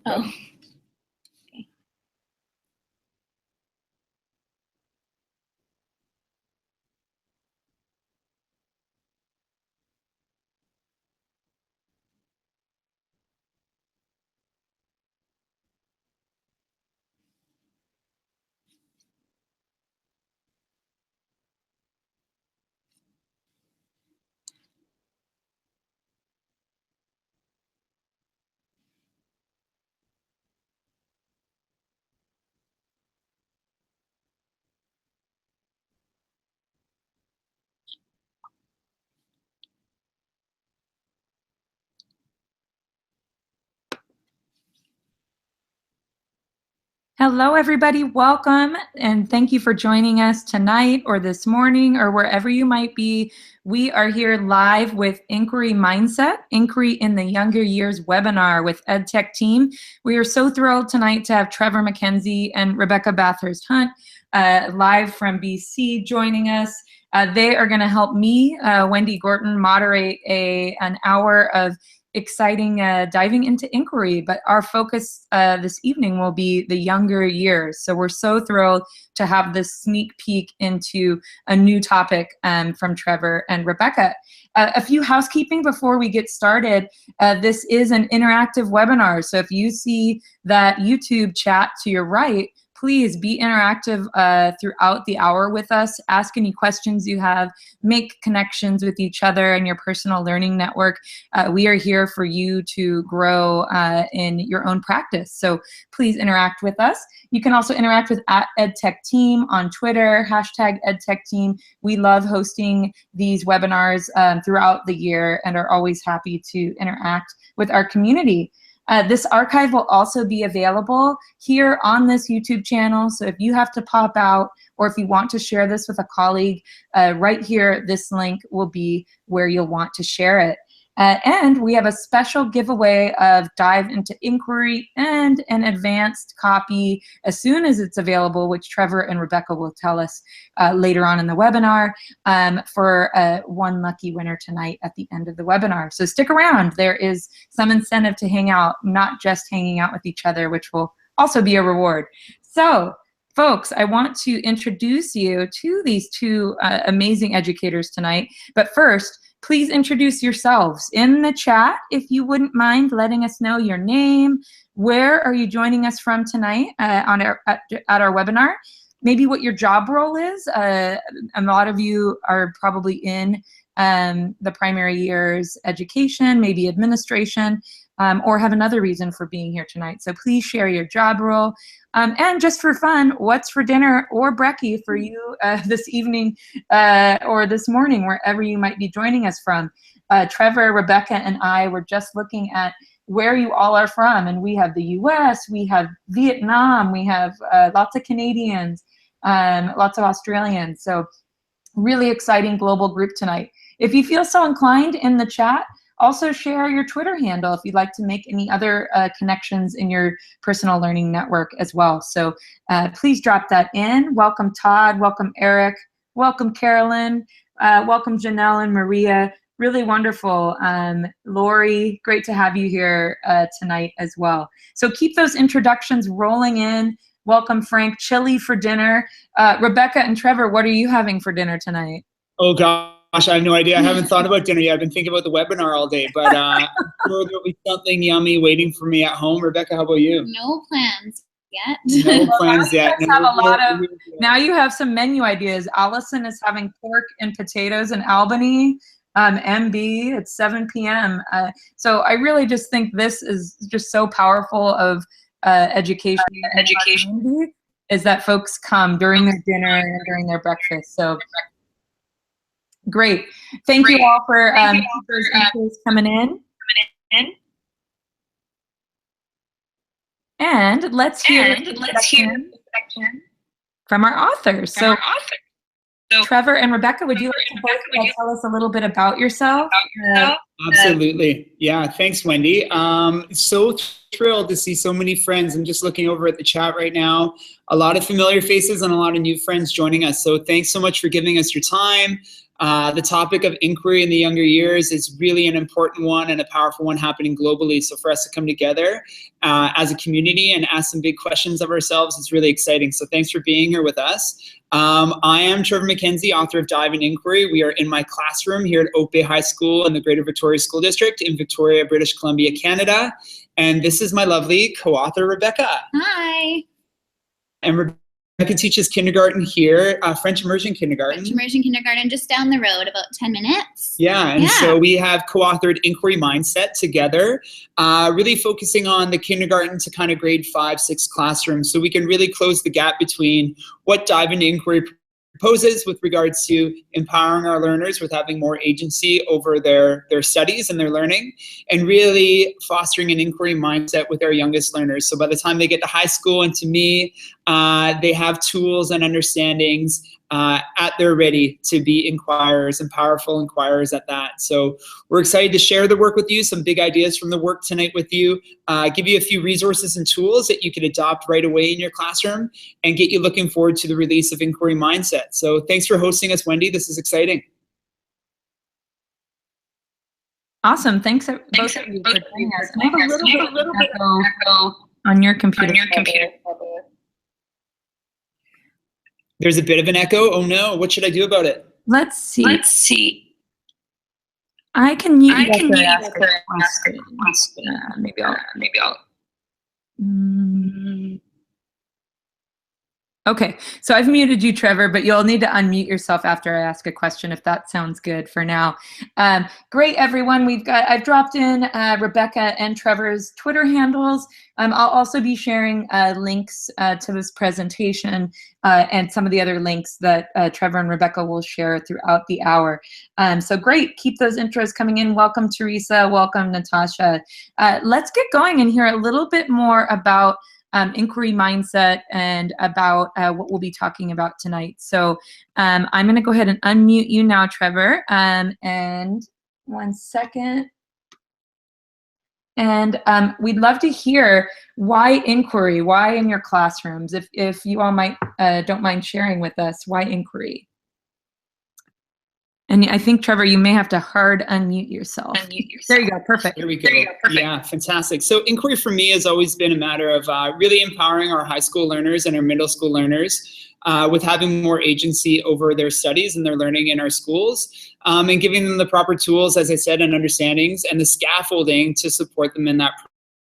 Oh. Okay. Hello, everybody. Welcome, and thank you for joining us tonight or this morning or wherever you might be. We are here live with Inquiry Mindset, Inquiry in the Younger Years webinar with EdTechTeam. We are so thrilled tonight to have Trevor MacKenzie and Rebecca Bathurst-Hunt live from BC joining us. They are going to help me, Wendy Gorton, moderate an hour of exciting diving into inquiry, but our focus this evening will be the younger years. So we're so thrilled to have this sneak peek into a new topic from Trevor and Rebecca. A few housekeeping before we get started. This is an interactive webinar, so if you see that YouTube chat to your right, please be interactive throughout the hour with us. Ask any questions you have. Make connections with each other and your personal learning network. We are here for you to grow in your own practice. So please interact with us. You can also interact with @EdTechTeam on Twitter, #EdTechTeam. We love hosting these webinars throughout the year and are always happy to interact with our community. This archive will also be available here on this YouTube channel. So if you have to pop out or if you want to share this with a colleague, right here, this link will be where you'll want to share it. And we have a special giveaway of Dive into Inquiry and an advanced copy as soon as it's available, which Trevor and Rebecca will tell us later on in the webinar, for one lucky winner tonight at the end of the webinar. So stick around. There is some incentive to hang out, not just hanging out with each other, which will also be a reward. So folks, I want to introduce you to these two amazing educators tonight. But first, please introduce yourselves in the chat, if you wouldn't mind letting us know your name, where are you joining us from tonight at our webinar, maybe what your job role is. A lot of you are probably in the primary years education, maybe administration, or have another reason for being here tonight. So please share your job role. And just for fun, what's for dinner or brekkie for you this evening or this morning, wherever you might be joining us from. Trevor, Rebecca, and I were just looking at where you all are from, and we have the US, we have Vietnam, we have lots of Canadians, lots of Australians. So really exciting global group tonight. If you feel so inclined in the chat, also share your Twitter handle if you'd like to make any other connections in your personal learning network as well. So please drop that in. Welcome Todd, welcome Eric, welcome Carolyn, welcome Janelle and Maria. Really wonderful. Lori, great to have you here tonight as well. So keep those introductions rolling in. Welcome Frank, chili for dinner. Rebecca and Trevor, what are you having for dinner tonight? Oh gosh, I have no idea. I haven't thought about dinner yet. I've been thinking about the webinar all day, but I'm sure there'll be something yummy waiting for me at home. Rebecca, how about you? No plans yet. No plans yet. Have a lot of, now you have some menu ideas. Allison is having pork and potatoes in Albany. MB, it's 7 p.m. So I really just think this is just so powerful of education. Is that folks come during their dinner and during their breakfast. So great. Thank you all for those entries coming in. And let's hear from our authors. So Trevor and Rebecca, would you like to both tell us a little bit about yourself? Absolutely. Yeah. Thanks, Wendy. So thrilled to see so many friends. I'm just looking over at the chat right now. A lot of familiar faces and a lot of new friends joining us. So thanks so much for giving us your time. The topic of inquiry in the younger years is really an important one and a powerful one happening globally. So for us to come together as a community and ask some big questions of ourselves is really exciting. So thanks for being here with us. I am Trevor MacKenzie, author of Dive in Inquiry. We are in my classroom here at Oak Bay High School in the Greater Victoria School District in Victoria, British Columbia, Canada. And this is my lovely co-author, Rebecca. Hi. And Rebecca teaches kindergarten here, French Immersion Kindergarten. French Immersion Kindergarten, just down the road, about 10 minutes. Yeah, and so we have co-authored Inquiry Mindset together, really focusing on the kindergarten to kind of grade 5, 6 classrooms, so we can really close the gap between what Dive into Inquiry proposes with regards to empowering our learners with having more agency over their studies and their learning, and really fostering an inquiry mindset with our youngest learners. So by the time they get to high school and to me, they have tools and understandings at their ready to be inquirers and powerful inquirers at that. So we're excited to share the work with you, some big ideas from the work tonight with you, give you a few resources and tools that you can adopt right away in your classroom and get you looking forward to the release of Inquiry Mindset. So thanks for hosting us, Wendy. This is exciting. Awesome. Thanks both of you for joining us. I have a little bit of echo on your computer. There's a bit of an echo. Oh no, what should I do about it? Let's see. I can mute you after I ask a question. Maybe I'll. Okay, so I've muted you, Trevor, but you'll need to unmute yourself after I ask a question if that sounds good for now. Great, everyone. I've dropped in Rebecca and Trevor's Twitter handles. I'll also be sharing links to this presentation and some of the other links that Trevor and Rebecca will share throughout the hour. So great, keep those intros coming in. Welcome, Teresa. Welcome, Natasha. Let's get going and hear a little bit more about inquiry mindset and about what we'll be talking about tonight. So I'm going to go ahead and unmute you now, Trevor. And 1 second. And we'd love to hear why inquiry, why in your classrooms, if you all don't mind sharing with us, why inquiry? And I think, Trevor, you may have to hard unmute yourself. There you go. Perfect. There we go. Yeah, fantastic. So inquiry for me has always been a matter of really empowering our high school learners and our middle school learners with having more agency over their studies and their learning in our schools, and giving them the proper tools, as I said, and understandings and the scaffolding to support them in that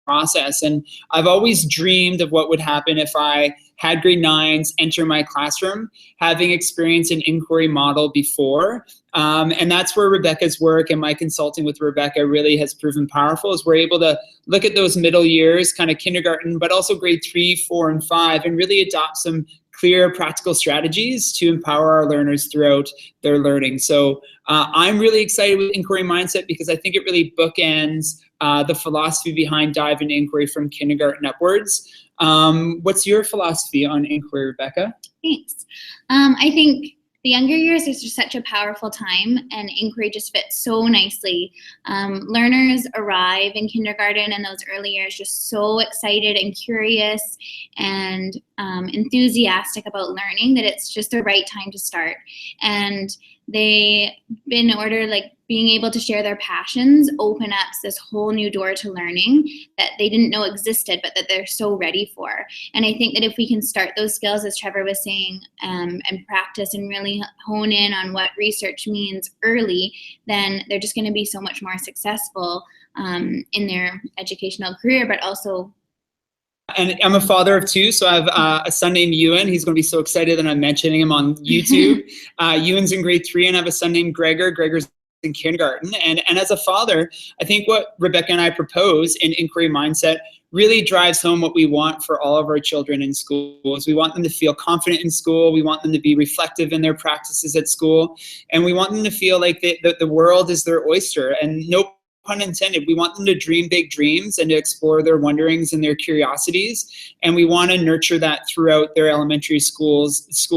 process. And I've always dreamed of what would happen if I had grade 9s enter my classroom, having experienced an inquiry model before. And that's where Rebecca's work and my consulting with Rebecca really has proven powerful, is we're able to look at those middle years, kind of kindergarten, but also grade 3, 4, and 5, and really adopt some clear practical strategies to empower our learners throughout their learning. So I'm really excited with Inquiry Mindset because I think it really bookends the philosophy behind Dive into Inquiry from kindergarten upwards. What's your philosophy on inquiry, Rebecca? Thanks. I think the younger years is just such a powerful time, and inquiry just fits so nicely. Learners arrive in kindergarten and those early years just so excited and curious and enthusiastic about learning that it's just the right time to start. And they, in order, like being able to share their passions, open up this whole new door to learning that they didn't know existed, but that they're so ready for. And I think that if we can start those skills, as Trevor was saying, and practice and really hone in on what research means early, then they're just going to be so much more successful in their educational career, but also. And I'm a father of 2, so I have a son named Ewan. He's going to be so excited that I'm mentioning him on YouTube. Ewan's in grade 3, and I have a son named Gregor. Gregor's in kindergarten. And as a father, I think what Rebecca and I propose in Inquiry Mindset really drives home what we want for all of our children in schools. We want them to feel confident in school. We want them to be reflective in their practices at school. And we want them to feel like the world is their oyster and no pun intended, we want them to dream big dreams and to explore their wonderings and their curiosities. And we want to nurture that throughout their elementary school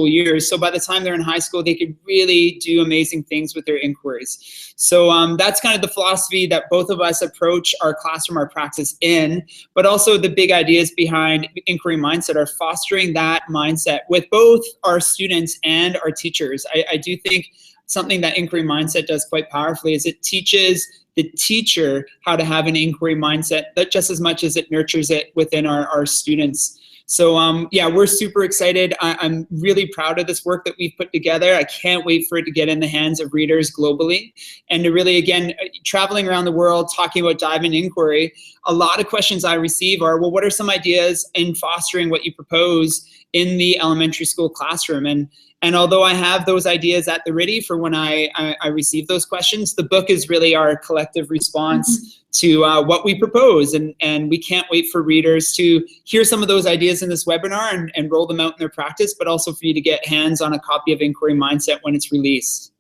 years. So by the time they're in high school, they could really do amazing things with their inquiries. So that's kind of the philosophy that both of us approach our classroom, our practice in, but also the big ideas behind inquiry mindset are fostering that mindset with both our students and our teachers. I do think something that inquiry mindset does quite powerfully is it teaches the teacher how to have an inquiry mindset, that just as much as it nurtures it within our students. So yeah, we're super excited. I'm really proud of this work that we've put together. I can't wait for it to get in the hands of readers globally and to really, again, traveling around the world, talking about dive and inquiry. A lot of questions I receive are, well, what are some ideas in fostering what you propose in the elementary school classroom? And although I have those ideas at the ready for when I receive those questions, the book is really our collective response to what we propose. And we can't wait for readers to hear some of those ideas in this webinar and roll them out in their practice, but also for you to get hands on a copy of Inquiry Mindset when it's released.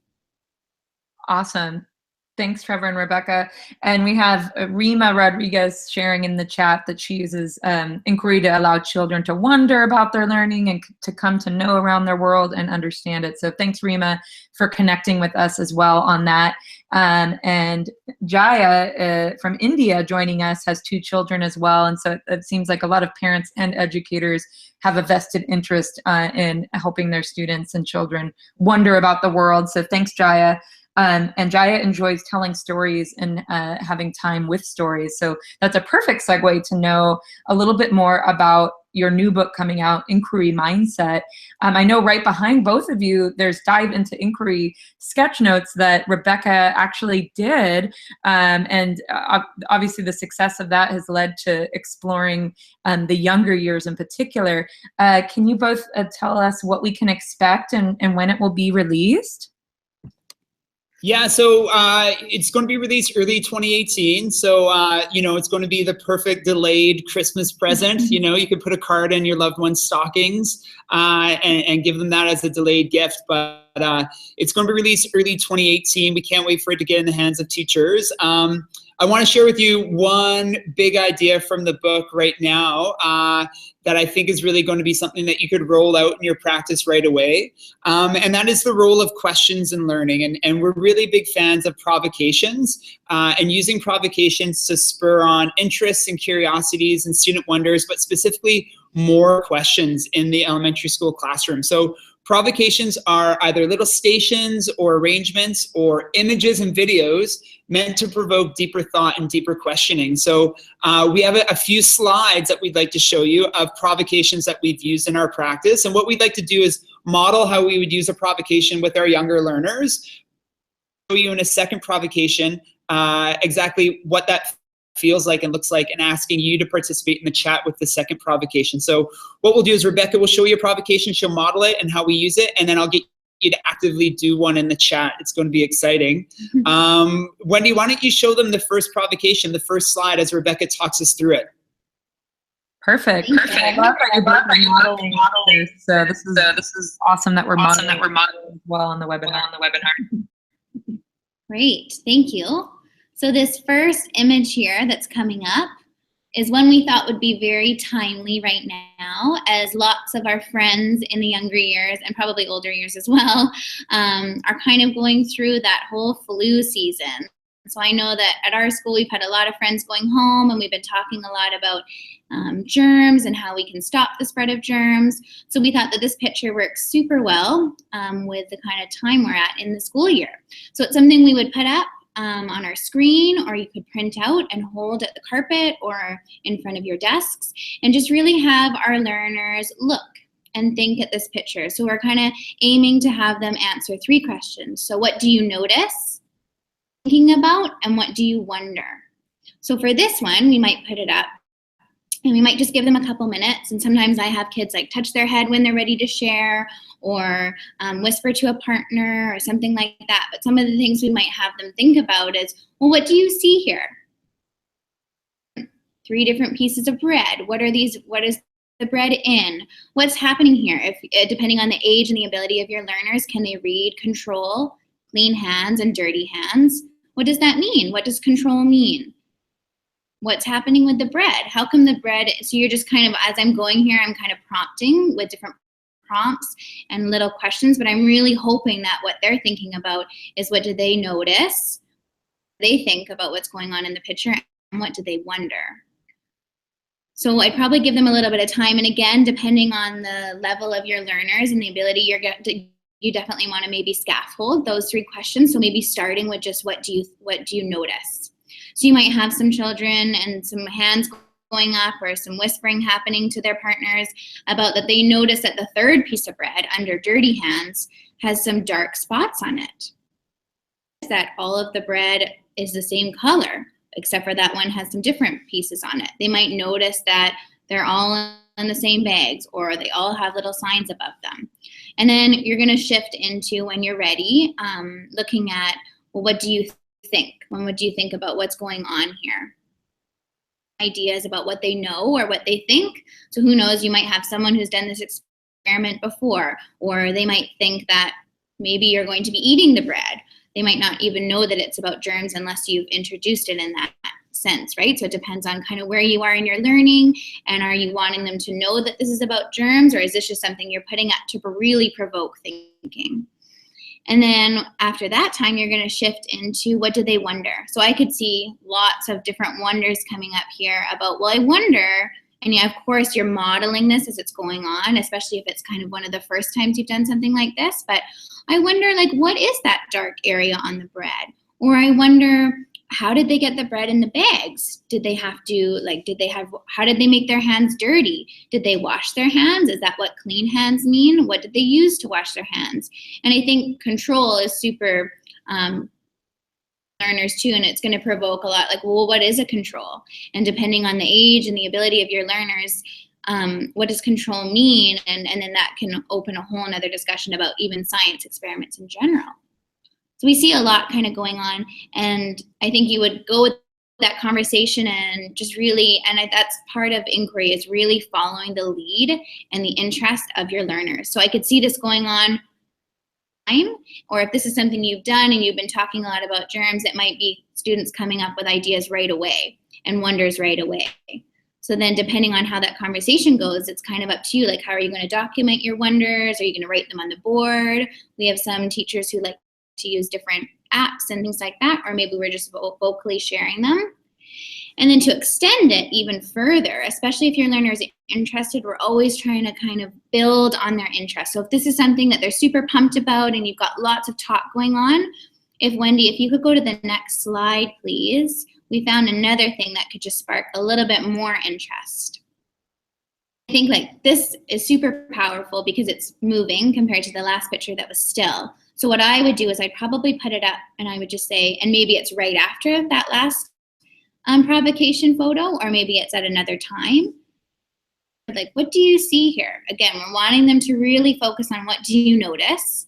Awesome. Thanks, Trevor and Rebecca. And we have Rima Rodriguez sharing in the chat that she uses inquiry to allow children to wonder about their learning and to come to know around their world and understand it. So thanks, Rima, for connecting with us as well on that. And Jaya from India joining us has 2 children as well. And so it seems like a lot of parents and educators have a vested interest in helping their students and children wonder about the world. So thanks, Jaya. And Jaya enjoys telling stories and having time with stories. So that's a perfect segue to know a little bit more about your new book coming out, Inquiry Mindset. I know right behind both of you, there's Dive into Inquiry sketch notes that Rebecca actually did. And obviously the success of that has led to exploring the younger years in particular. Can you both tell us what we can expect and when it will be released? Yeah, so it's going to be released early 2018. So, you know, it's going to be the perfect delayed Christmas present. You know, you could put a card in your loved one's stockings and give them that as a delayed gift. But it's going to be released early 2018. We can't wait for it to get in the hands of teachers. I want to share with you one big idea from the book right now that I think is really going to be something that you could roll out in your practice right away. And that is the role of questions in learning. And we're really big fans of provocations and using provocations to spur on interests and curiosities and student wonders, but specifically more questions in the elementary school classroom. So provocations are either little stations or arrangements or images and videos meant to provoke deeper thought and deeper questioning. So we have a few slides that we'd like to show you of provocations that we've used in our practice. And what we'd like to do is model how we would use a provocation with our younger learners. Show you in a second provocation exactly what that feels like and looks like, and asking you to participate in the chat with the second provocation. So what we'll do is Rebecca will show you a provocation, she'll model it and how we use it, and then I'll get you to actively do one in the chat. It's going to be exciting. Wendy, why don't you show them the first provocation, the first slide, as Rebecca talks us through it. Perfect. I love that you're modeling this. So this is awesome that we're modeling as well on the webinar. Great, thank you. So this first image here that's coming up is one we thought would be very timely right now, as lots of our friends in the younger years and probably older years as well are kind of going through that whole flu season. So I know that at our school we've had a lot of friends going home and we've been talking a lot about germs and how we can stop the spread of germs. So we thought that this picture works super well with the kind of time we're at in the school year. So it's something we would put up on our screen, or you could print out and hold at the carpet or in front of your desks, and just really have our learners look and think at this picture. So we're kind of aiming to have them answer 3 questions. So what do you notice, thinking about, and what do you wonder? So for this one, we might put it up and we might just give them a couple minutes. And sometimes I have kids like touch their head when they're ready to share, or whisper to a partner or something like that. But some of the things we might have them think about is, well, what do you see here? 3 different pieces of bread. What are these? What is the bread in? What's happening here? If depending on the age and the ability of your learners, can they read, control, clean hands and dirty hands? What does that mean? What does control mean? What's happening with the bread? How come the bread, so you're just kind of, as I'm going here, I'm kind of prompting with different prompts and little questions, but I'm really hoping that what they're thinking about is what do they notice, they think about what's going on in the picture, and what do they wonder. So I'd probably give them a little bit of time, and again, depending on the level of your learners and the ability you definitely want to maybe scaffold those 3 questions. So maybe starting with just what do you notice? So you might have some children and some hands going up or some whispering happening to their partners about that they notice that the 3rd piece of bread under dirty hands has some dark spots on it. That all of the bread is the same color, except for that one has some different pieces on it. They might notice that they're all in the same bags, or they all have little signs above them. And then you're going to shift into, when you're ready, looking at, well, what do you think? What do you think about what's going on here? Ideas about what they know or what they think. So who knows, you might have someone who's done this experiment before, or they might think that maybe you're going to be eating the bread. They might not even know that it's about germs unless you've introduced it in that sense, right? So it depends on kind of where you are in your learning, and are you wanting them to know that this is about germs, or is this just something you're putting up to really provoke thinking? And then after that time, you're going to shift into what do they wonder? So I could see lots of different wonders coming up here about, well, I wonder, and yeah, of course you're modeling this as it's going on, especially if it's kind of one of the first times you've done something like this, but I wonder, like, what is that dark area on the bread? Or I wonder, how did they get the bread in the bags? Did they have to, like, how did they make their hands dirty? Did they wash their hands? Is that what clean hands mean? What did they use to wash their hands? And I think control is super learners too, and it's going to provoke a lot, like, well, what is a control? And depending on the age and the ability of your learners, what does control mean? And then that can open a whole nother discussion about even science experiments in general. So we see a lot kind of going on, and I think you would go with that conversation and just really, and that's part of inquiry, is really following the lead and the interest of your learners. So I could see this going on, or if this is something you've done and you've been talking a lot about germs, it might be students coming up with ideas right away and wonders right away. So then depending on how that conversation goes, it's kind of up to you, like, how are you going to document your wonders? Are you going to write them on the board? We have some teachers who like to use different apps and things like that, or maybe we're just vocally sharing them. And then to extend it even further, especially if your learner is interested, we're always trying to kind of build on their interest. So if this is something that they're super pumped about and you've got lots of talk going on, Wendy, if you could go to the next slide, please. We found another thing that could just spark a little bit more interest. I think, like, this is super powerful because it's moving compared to the last picture that was still. So what I would do is I'd probably put it up and I would just say, and maybe it's right after that last provocation photo, or maybe it's at another time. Like, what do you see here? Again, we're wanting them to really focus on what do you notice,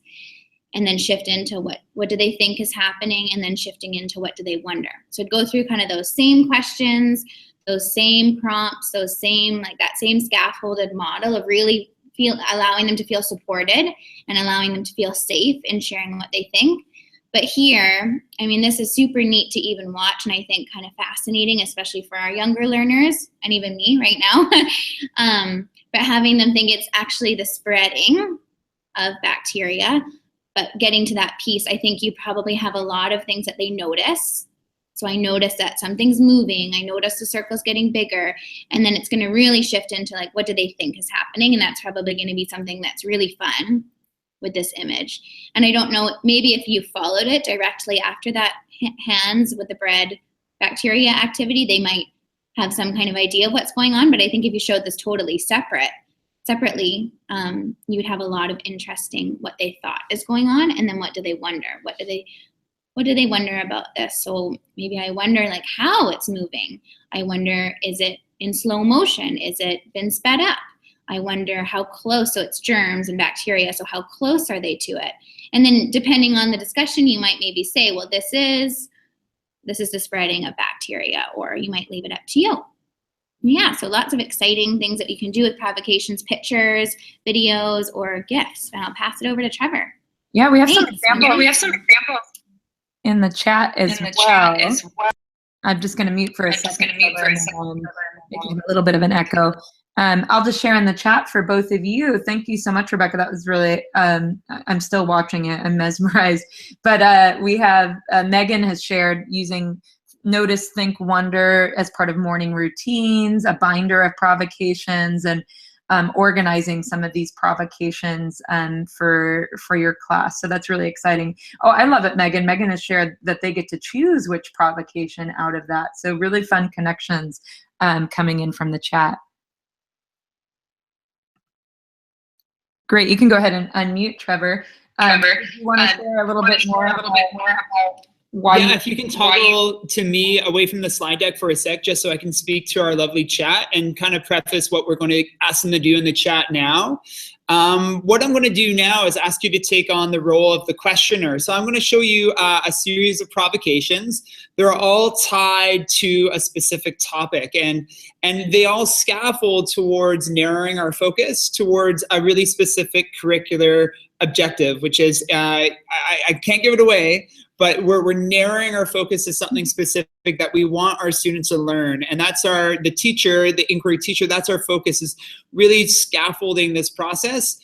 and then shift into what do they think is happening, and then shifting into what do they wonder. So go through kind of those same questions, those same prompts, those same, like that same scaffolded model of really allowing them to feel supported and allowing them to feel safe in sharing what they think. But here, I mean, this is super neat to even watch, and I think kind of fascinating, especially for our younger learners, and even me right now. But having them think it's actually the spreading of bacteria, but getting to that piece, I think you probably have a lot of things that they notice. So I notice that something's moving, I notice the circle's getting bigger, and then it's gonna really shift into, like, what do they think is happening? And that's probably gonna be something that's really fun with this image. And I don't know, maybe if you followed it directly after that hands with the bread bacteria activity, they might have some kind of idea of what's going on. But I think if you showed this totally separately, you would have a lot of interesting what they thought is going on, and then what do they wonder? What do they wonder about this? So maybe I wonder, like, how it's moving. I wonder, is it in slow motion? Is it been sped up? I wonder how close, so it's germs and bacteria, so how close are they to it? And then depending on the discussion, you might maybe say, well, this is the spreading of bacteria, or you might leave it up to you. Yeah, so lots of exciting things that you can do with provocations, pictures, videos, or GIFs. And I'll pass it over to Trevor. Yeah, we have some Thanks. examples. in the chat as well. I'm just going to mute for a second. Making a little bit of an echo. I'll just share in the chat for both of you. Thank you so much, Rebecca. That was really, I'm still watching it. I'm mesmerized. But we have, Megan has shared using Notice, Think, Wonder as part of morning routines, a binder of provocations, and organizing some of these provocations for your class. So that's really exciting. Oh, I love it, Megan. Megan has shared that they get to choose which provocation out of that. So really fun connections coming in from the chat. Great, you can go ahead and unmute, Trevor. If you want to share a little bit more about why if you can toggle to me away from the slide deck for a sec, just so I can speak to our lovely chat and kind of preface what we're going to ask them to do in the chat now. What I'm going to do now is ask you to take on the role of the questioner. So I'm going to show you a series of provocations. They're all tied to a specific topic, and they all scaffold towards narrowing our focus towards a really specific curricular objective, which is, I can't give it away, but we're narrowing our focus to something specific that we want our students to learn. And that's the teacher, the inquiry teacher, that's our focus, is really scaffolding this process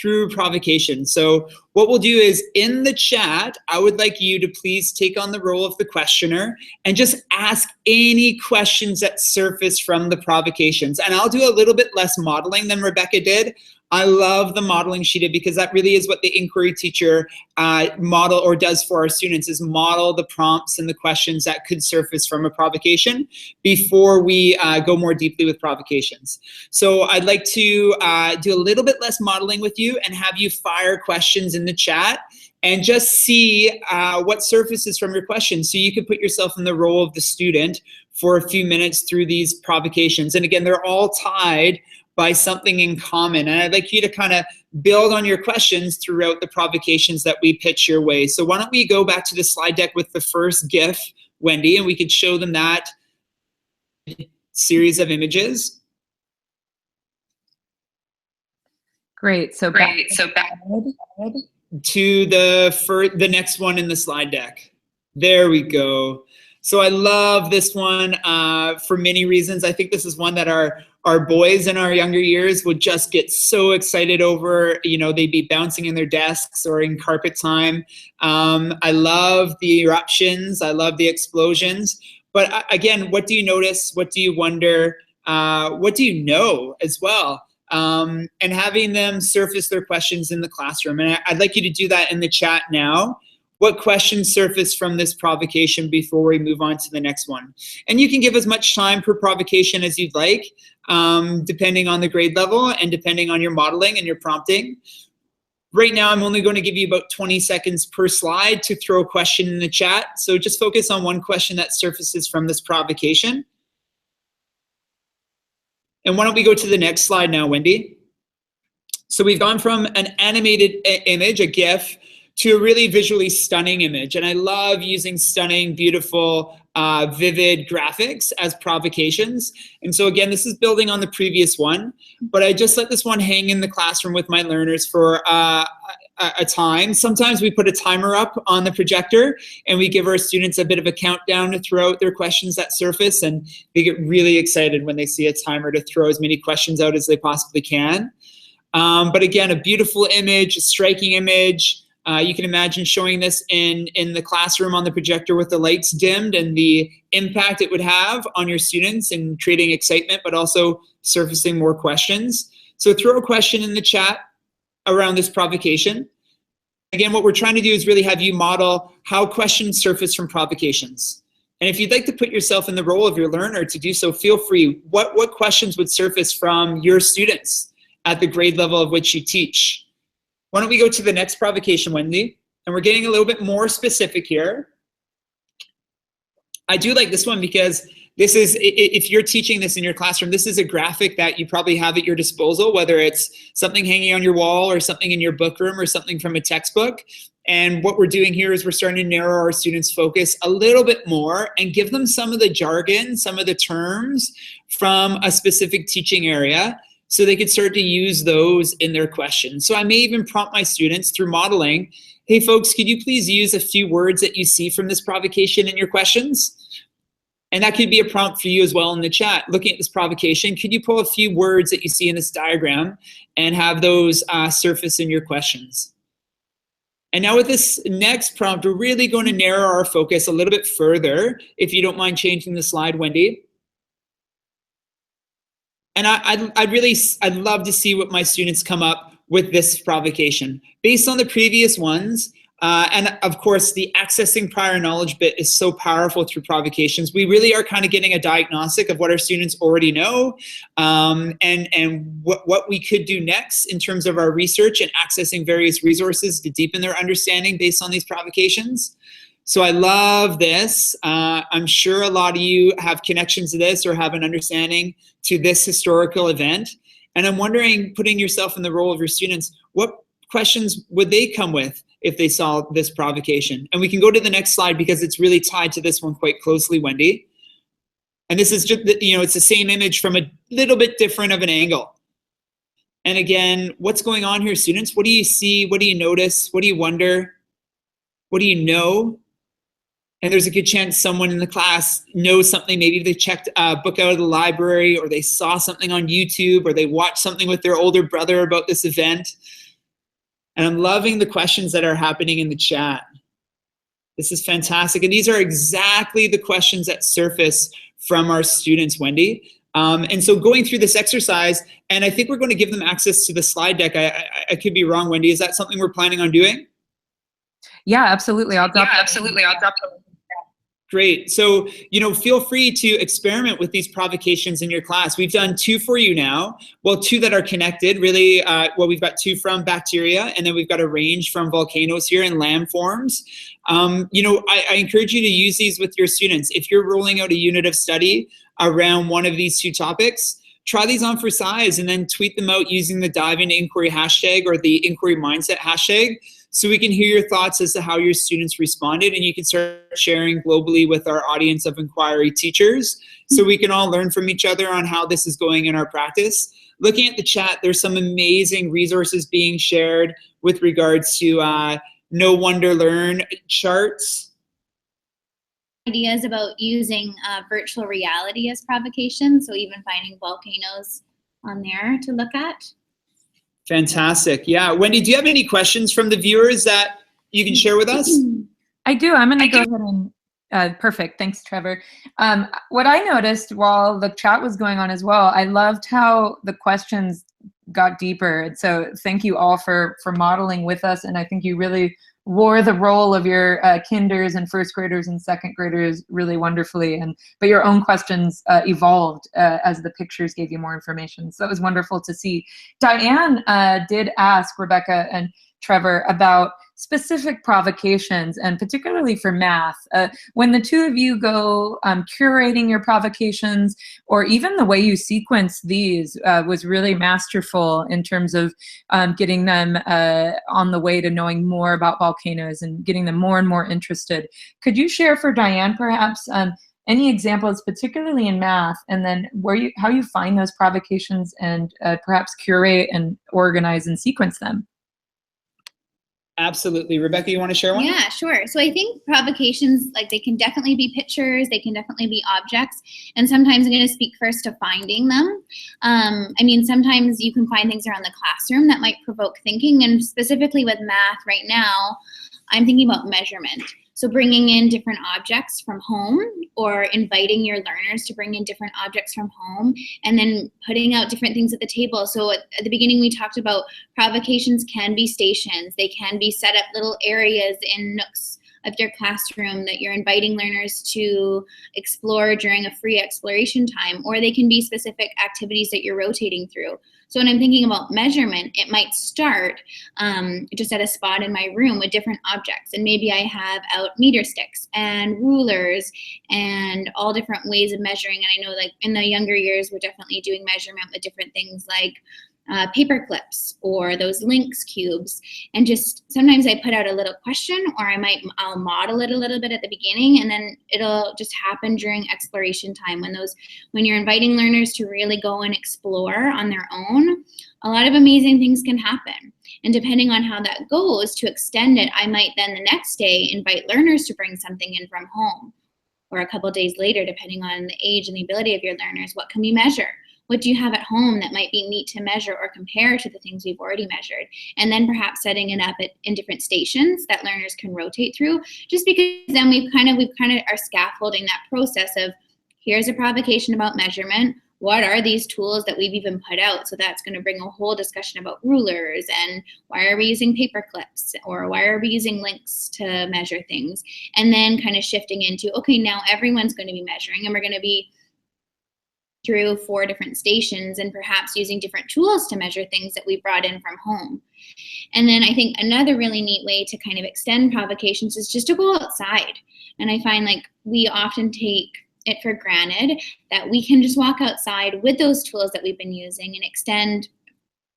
through provocation. So what we'll do is, in the chat, I would like you to please take on the role of the questioner and just ask any questions that surface from the provocations. And I'll do a little bit less modeling than Rebecca did. I love the modeling she did, because that really is what the inquiry teacher model or does for our students, is model the prompts and the questions that could surface from a provocation before we go more deeply with provocations. So I'd like to do a little bit less modeling with you and have you fire questions in the chat and just see what surfaces from your questions. So you can put yourself in the role of the student for a few minutes through these provocations. And again, they're all tied by something in common. And I'd like you to kind of build on your questions throughout the provocations that we pitch your way. So why don't we go back to the slide deck with the first GIF, Wendy, and we could show them that series of images. Great, so back to the next one in the slide deck. There we go. So I love this one for many reasons. I think this is one that our boys in our younger years would just get so excited over. You know, they'd be bouncing in their desks or in carpet time. I love the eruptions. I love the explosions. But again, what do you notice? What do you wonder? What do you know as well? And having them surface their questions in the classroom. And I'd like you to do that in the chat now. What questions surface from this provocation before we move on to the next one? And you can give as much time per provocation as you'd like, depending on the grade level and depending on your modeling and your prompting. Right now, I'm only going to give you about 20 seconds per slide to throw a question in the chat. So just focus on one question that surfaces from this provocation. And why don't we go to the next slide now, Wendy? So we've gone from an animated image, a GIF, to a really visually stunning image. And I love using stunning, beautiful, vivid graphics as provocations. And so again, this is building on the previous one, but I just let this one hang in the classroom with my learners for a time. Sometimes we put a timer up on the projector and we give our students a bit of a countdown to throw out their questions that surface, and they get really excited when they see a timer to throw as many questions out as they possibly can. But again, a beautiful image, a striking image. You can imagine showing this in the classroom on the projector with the lights dimmed and the impact it would have on your students and creating excitement, but also surfacing more questions. So throw a question in the chat around this provocation. Again, what we're trying to do is really have you model how questions surface from provocations. And if you'd like to put yourself in the role of your learner to do so, feel free. What questions would surface from your students at the grade level of which you teach? Why don't we go to the next provocation, Wendy? And we're getting a little bit more specific here. I do like this one because this is, if you're teaching this in your classroom, this is a graphic that you probably have at your disposal, whether it's something hanging on your wall or something in your book room or something from a textbook. And what we're doing here is we're starting to narrow our students' focus a little bit more and give them some of the jargon, some of the terms from a specific teaching area, so they could start to use those in their questions. So I may even prompt my students through modeling, Hey folks, could you please use a few words that you see from this provocation in your questions? And that could be a prompt for you as well in the chat. Looking at this provocation, could you pull a few words that you see in this diagram and have those surface in your questions? And now with this next prompt, we're really going to narrow our focus a little bit further, if you don't mind changing the slide, Wendy. And I'd love to see what my students come up with this provocation. Based on the previous ones, and of course, the accessing prior knowledge bit is so powerful through provocations. We really are kind of getting a diagnostic of what our students already know, and what we could do next in terms of our research and accessing various resources to deepen their understanding based on these provocations. So I love this. I'm sure a lot of you have connections to this or have an understanding to this historical event. And I'm wondering, putting yourself in the role of your students, what questions would they come with if they saw this provocation? And we can go to the next slide because it's really tied to this one quite closely, Wendy. And this is just, it's the same image from a little bit different of an angle. And again, what's going on here, students? What do you see? What do you notice? What do you wonder? What do you know? And there's a good chance someone in the class knows something. Maybe they checked a book out of the library, or they saw something on YouTube, or they watched something with their older brother about this event. And I'm loving the questions that are happening in the chat. This is fantastic. And these are exactly the questions that surface from our students, Wendy. And so going through this exercise, and I think we're going to give them access to the slide deck. I could be wrong, Wendy. Is that something we're planning on doing? Yeah, absolutely. I'll drop Great. So, feel free to experiment with these provocations in your class. We've done 2 for you now. Well, 2 that are connected, really. We've got 2 from bacteria, and then we've got a range from volcanoes here in landforms. I encourage you to use these with your students. If you're rolling out a unit of study around one of these 2 topics, try these on for size and then tweet them out using the Dive Into Inquiry hashtag or the Inquiry Mindset hashtag, so we can hear your thoughts as to how your students responded, and you can start sharing globally with our audience of inquiry teachers, so we can all learn from each other on how this is going in our practice. Looking at the chat, there's some amazing resources being shared with regards to No Wonder Learn charts. Ideas about using virtual reality as provocation, so even finding volcanoes on there to look at. Fantastic. Yeah. Wendy, do you have any questions from the viewers that you can share with us? I do. I'm going to go ahead and, perfect. Thanks, Trevor. What I noticed while the chat was going on as well, I loved how the questions got deeper. And so thank you all for modeling with us. And I think you really wore the role of your kinders and first graders and second graders really wonderfully. But your own questions evolved as the pictures gave you more information. So it was wonderful to see. Diane did ask Rebecca and Trevor about specific provocations, and particularly for math. When the 2 of you go curating your provocations, or even the way you sequence these was really masterful in terms of getting them on the way to knowing more about volcanoes and getting them more and more interested. Could you share for Diane perhaps any examples, particularly in math, and then how you find those provocations and perhaps curate and organize and sequence them? Absolutely. Rebecca, you want to share one? Yeah, sure. So I think provocations, they can definitely be pictures, they can definitely be objects, and sometimes I'm going to speak first to finding them. Sometimes you can find things around the classroom that might provoke thinking, and specifically with math right now, I'm thinking about measurement. So bringing in different objects from home, or inviting your learners to bring in different objects from home, and then putting out different things at the table. So at the beginning we talked about provocations can be stations. They can be set up little areas in nooks of your classroom that you're inviting learners to explore during a free exploration time, or they can be specific activities that you're rotating through. So when I'm thinking about measurement, it might start just at a spot in my room with different objects. And maybe I have out meter sticks and rulers and all different ways of measuring. And I know in the younger years, we're definitely doing measurement with different things like paper clips or those Lynx cubes. And just sometimes I put out a little question, or I'll model it a little bit at the beginning, and then it'll just happen during exploration time when you're inviting learners to really go and explore on their own. A lot of amazing things can happen. And depending on how that goes, to extend it, I might then the next day invite learners to bring something in from home, or a couple days later, depending on the age and the ability of your learners. What can we measure? What do you have at home that might be neat to measure or compare to the things we've already measured? And then perhaps setting it up in different stations that learners can rotate through, just because then we've kind of are scaffolding that process of, here's a provocation about measurement. What are these tools that we've even put out? So that's going to bring a whole discussion about rulers and why are we using paper clips, or why are we using links to measure things? And then kind of shifting into, okay, now everyone's going to be measuring, and we're going to be through 4 different stations and perhaps using different tools to measure things that we brought in from home. And then I think another really neat way to kind of extend provocations is just to go outside. And I find like we often take it for granted that we can just walk outside with those tools that we've been using and extend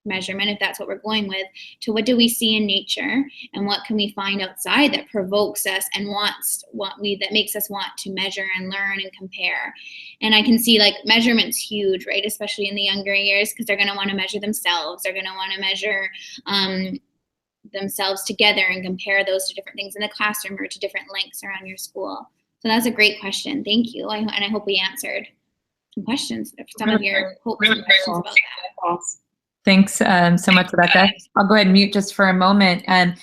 measurement, if that's what we're going with, to what do we see in nature and what can we find outside that provokes us and that makes us want to measure and learn and compare. And I can see like measurement's huge, right? Especially in the younger years, because they're going to want to measure themselves. They're going to want to measure themselves together and compare those to different things in the classroom or to different links around your school. So that's a great question. Thank you. And I hope we answered some questions, some of your hopes and questions about that. Thanks so much, Rebecca. I'll go ahead and mute just for a moment. And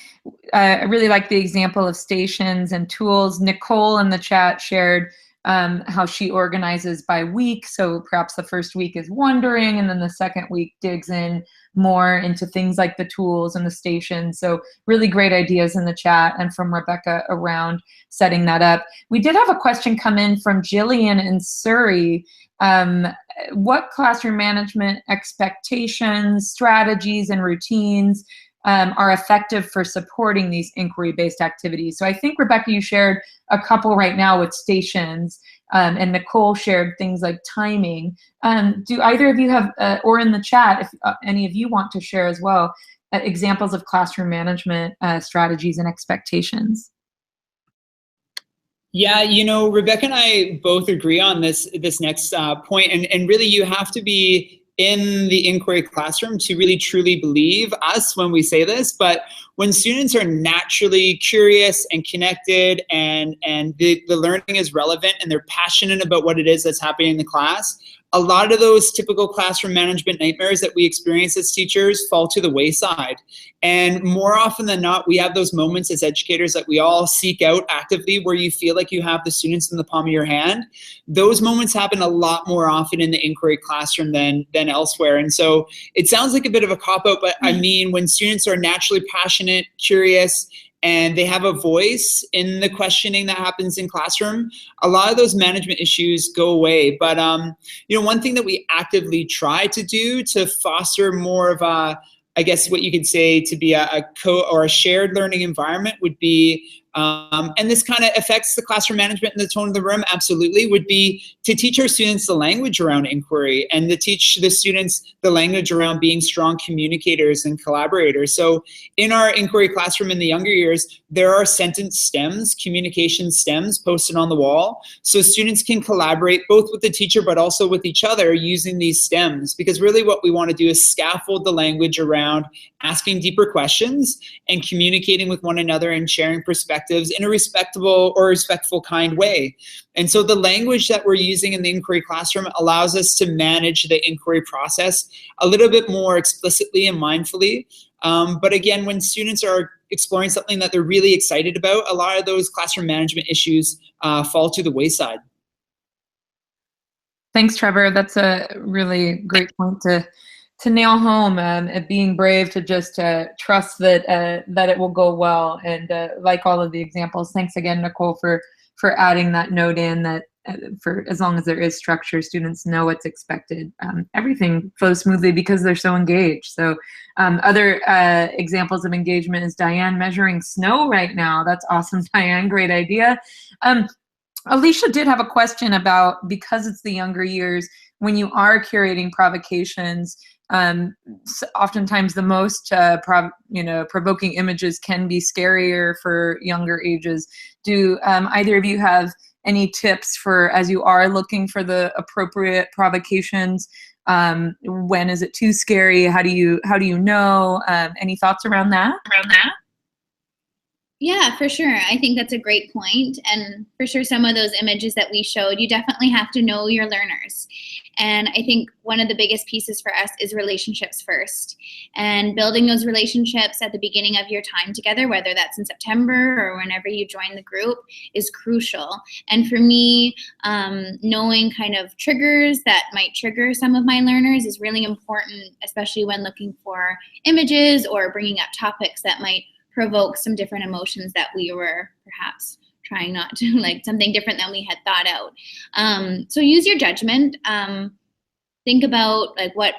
I really like the example of stations and tools. Nicole in the chat shared how she organizes by week. So perhaps the first week is wondering, and then the second week digs in more into things like the tools and the stations. So really great ideas in the chat and from Rebecca around setting that up. We did have a question come in from Jillian in Surrey. What classroom management expectations, strategies, and routines are effective for supporting these inquiry-based activities? So I think, Rebecca, you shared a couple right now with stations, and Nicole shared things like timing. Do either of you have, or in the chat, if any of you want to share as well, examples of classroom management strategies and expectations? Yeah, you know, Rebecca and I both agree on this next point, and really you have to be in the inquiry classroom to really truly believe us when we say this. But when students are naturally curious and connected and the learning is relevant and they're passionate about what it is that's happening in the class, a lot of those typical classroom management nightmares that we experience as teachers fall to the wayside. And more often than not, we have those moments as educators that we all seek out actively where you feel like you have the students in the palm of your hand. Those moments happen a lot more often in the inquiry classroom than elsewhere. And so it sounds like a bit of a cop-out, but I mean, when students are naturally passionate, curious, and they have a voice in the questioning that happens in classroom, a lot of those management issues go away. But you know, one thing that we actively try to do to foster more of a, I guess what you could say to be a shared learning environment would be, and this kind of affects the classroom management and the tone of the room, absolutely, would be to teach our students the language around inquiry and to teach the students the language around being strong communicators and collaborators. So in our inquiry classroom in the younger years, there are sentence stems, communication stems posted on the wall. So students can collaborate both with the teacher but also with each other using these stems, because really what we want to do is scaffold the language around asking deeper questions and communicating with one another and sharing perspectives in a respectable or respectful kind way. And so the language that we're using in the inquiry classroom allows us to manage the inquiry process a little bit more explicitly and mindfully. But again, when students are exploring something that they're really excited about, a lot of those classroom management issues fall to the wayside. Thanks, Trevor. That's a really great point to nail home, being brave to just trust that it will go well, and like all of the examples. Thanks again, Nicole, for adding that note in that for as long as there is structure, students know what's expected. Everything flows smoothly because they're so engaged. So other examples of engagement is Diane measuring snow right now. That's awesome, Diane. Great idea. Alicia did have a question about, because it's the younger years, when you are curating provocations, oftentimes the most provoking images can be scarier for younger ages. Do either of you have any tips for as you are looking for the appropriate provocations? When is it too scary? How do you know? Any thoughts around that? Yeah, for sure. I think that's a great point. And for sure, some of those images that we showed, you definitely have to know your learners. And I think one of the biggest pieces for us is relationships first. And building those relationships at the beginning of your time together, whether that's in September or whenever you join the group, is crucial. And for me, knowing kind of triggers that might trigger some of my learners is really important, especially when looking for images or bringing up topics that might provoke some different emotions that we were perhaps trying not to, like something different than we had thought out. So use your judgment. Think about like what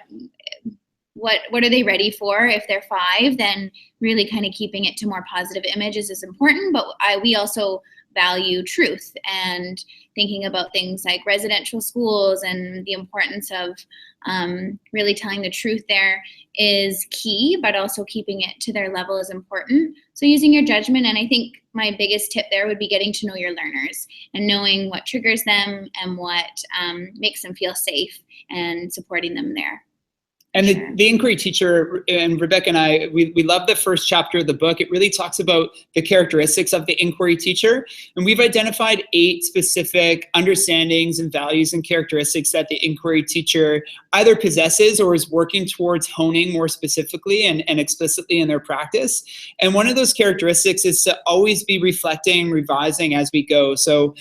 are they ready for? If they're 5, then really kind of keeping it to more positive images is important. But we also value truth and thinking about things like residential schools and the importance of really telling the truth there is key, but also keeping it to their level is important. So using your judgment, and I think my biggest tip there would be getting to know your learners and knowing what triggers them and what makes them feel safe and supporting them there. And the inquiry teacher, and Rebecca and I, we love the first chapter of the book. It really talks about the characteristics of the inquiry teacher. And we've identified 8 specific understandings and values and characteristics that the inquiry teacher either possesses or is working towards honing more specifically and explicitly in their practice. And one of those characteristics is to always be reflecting, revising as we go. So,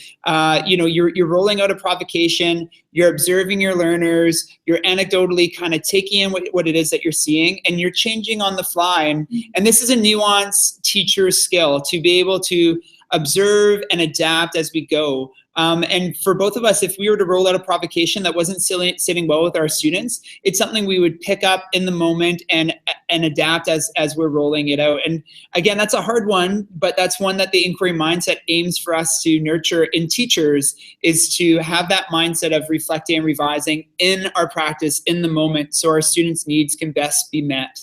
you're rolling out a provocation, you're observing your learners, you're anecdotally kind of taking in what it is that you're seeing, and you're changing on the fly. And this is a nuanced teacher skill to be able to observe and adapt as we go. And for both of us, if we were to roll out a provocation that wasn't sitting well with our students, it's something we would pick up in the moment and adapt as we're rolling it out. And again, that's a hard one, but that's one that the inquiry mindset aims for us to nurture in teachers, is to have that mindset of reflecting and revising in our practice in the moment so our students' needs can best be met.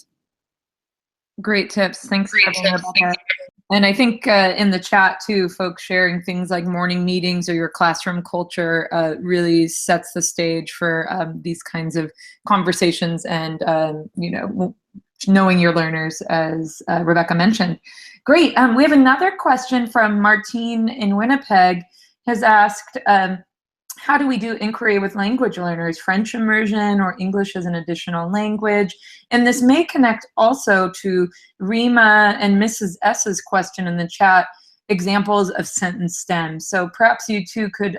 Great tips. Thanks, Rebecca. And I think in the chat too, folks sharing things like morning meetings or your classroom culture really sets the stage for these kinds of conversations and, knowing your learners, as Rebecca mentioned. Great. We have another question from Martine in Winnipeg, has asked, how do we do inquiry with language learners, French immersion or English as an additional language? And this may connect also to Rima and Mrs. S's question in the chat, examples of sentence stems. So perhaps you two could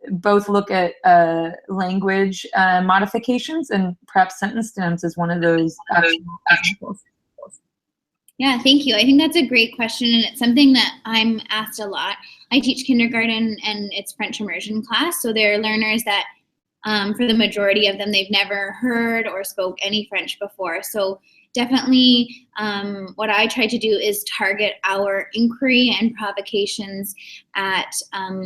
both look at language modifications, and perhaps sentence stems as one of those examples. Yeah, thank you. I think that's a great question, and it's something that I'm asked a lot. I teach kindergarten, and it's French immersion class, so there are learners that, for the majority of them, they've never heard or spoke any French before. So definitely what I try to do is target our inquiry and provocations at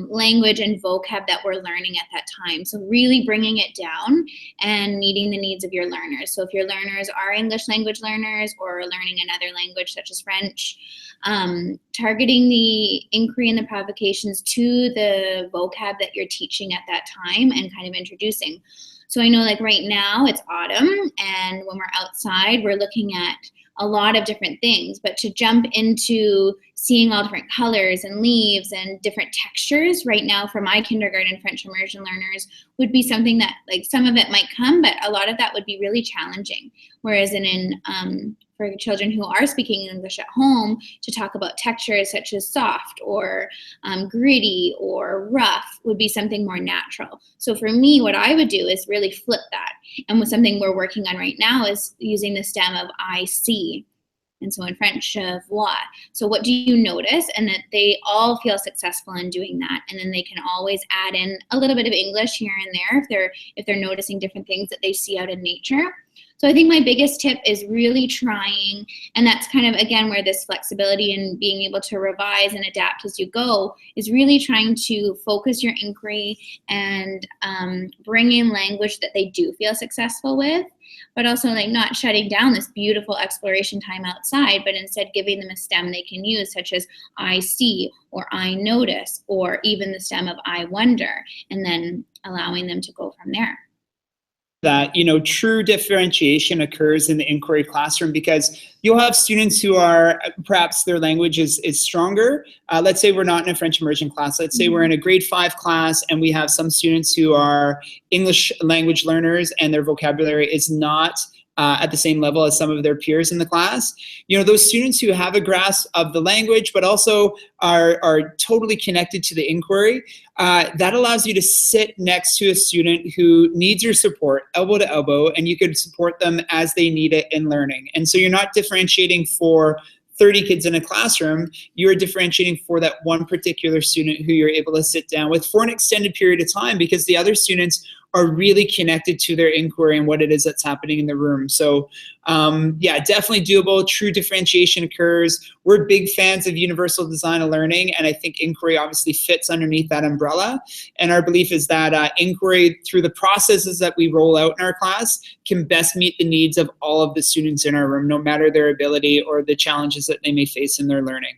language and vocab that we're learning at that time. So really bringing it down and meeting the needs of your learners. So if your learners are English language learners or learning another language such as French, targeting the inquiry and the provocations to the vocab that you're teaching at that time and kind of introducing. So I know like right now it's autumn, and when we're outside, we're looking at a lot of different things, but to jump into seeing all different colors and leaves and different textures right now for my kindergarten French immersion learners would be something that, like, some of it might come, but a lot of that would be really challenging. Whereas for children who are speaking English at home, to talk about textures such as soft or gritty or rough would be something more natural. So for me, what I would do is really flip that. And with something we're working on right now is using the stem of I see. And so in French, voir. So what do you notice? And that they all feel successful in doing that. And then they can always add in a little bit of English here and there if they're noticing different things that they see out in nature. So I think my biggest tip is really trying, and that's kind of, again, where this flexibility and being able to revise and adapt as you go is really trying to focus your inquiry and bring in language that they do feel successful with, but also like not shutting down this beautiful exploration time outside, but instead giving them a stem they can use, such as I see, or I notice, or even the stem of I wonder, and then allowing them to go from there. That, true differentiation occurs in the inquiry classroom, because you'll have students who are perhaps their language is stronger. Let's say we're not in a French immersion class. Let's say we're in a grade 5 class and we have some students who are English language learners and their vocabulary is not at the same level as some of their peers in the class. Those students who have a grasp of the language but also are totally connected to the inquiry, that allows you to sit next to a student who needs your support, elbow to elbow, and you can support them as they need it in learning. And so you're not differentiating for 30 kids in a classroom, you're differentiating for that one particular student who you're able to sit down with for an extended period of time, because the other students are really connected to their inquiry and what it is that's happening in the room. So yeah, definitely doable. True differentiation occurs. We're big fans of universal design of learning, and I think inquiry obviously fits underneath that umbrella. And our belief is that inquiry, through the processes that we roll out in our class, can best meet the needs of all of the students in our room, no matter their ability or the challenges that they may face in their learning.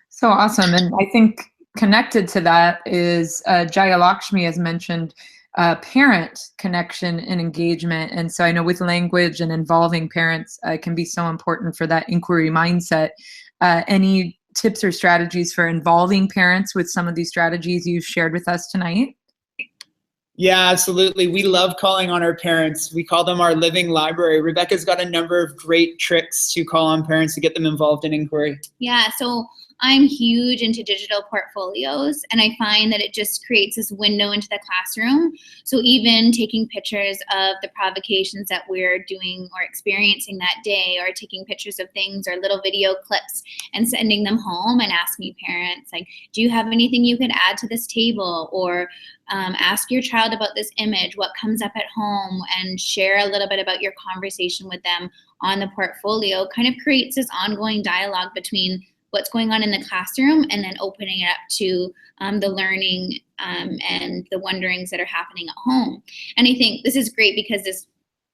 So awesome. And I think connected to that is Jaya Lakshmi has mentioned parent connection and engagement. And so I know with language and involving parents can be so important for that inquiry mindset. Any tips or strategies for involving parents with some of these strategies you've shared with us tonight? Yeah, absolutely. We love calling on our parents. We call them our living library. Rebecca's got a number of great tricks to call on parents to get them involved in inquiry. Yeah, so I'm huge into digital portfolios, and I find that it just creates this window into the classroom. So even taking pictures of the provocations that we're doing or experiencing that day, or taking pictures of things or little video clips and sending them home and asking parents, like, do you have anything you could add to this table? Or ask your child about this image, what comes up at home, and share a little bit about your conversation with them on the portfolio. Kind of creates this ongoing dialogue between what's going on in the classroom and then opening it up to the learning and the wonderings that are happening at home. And I think this is great because this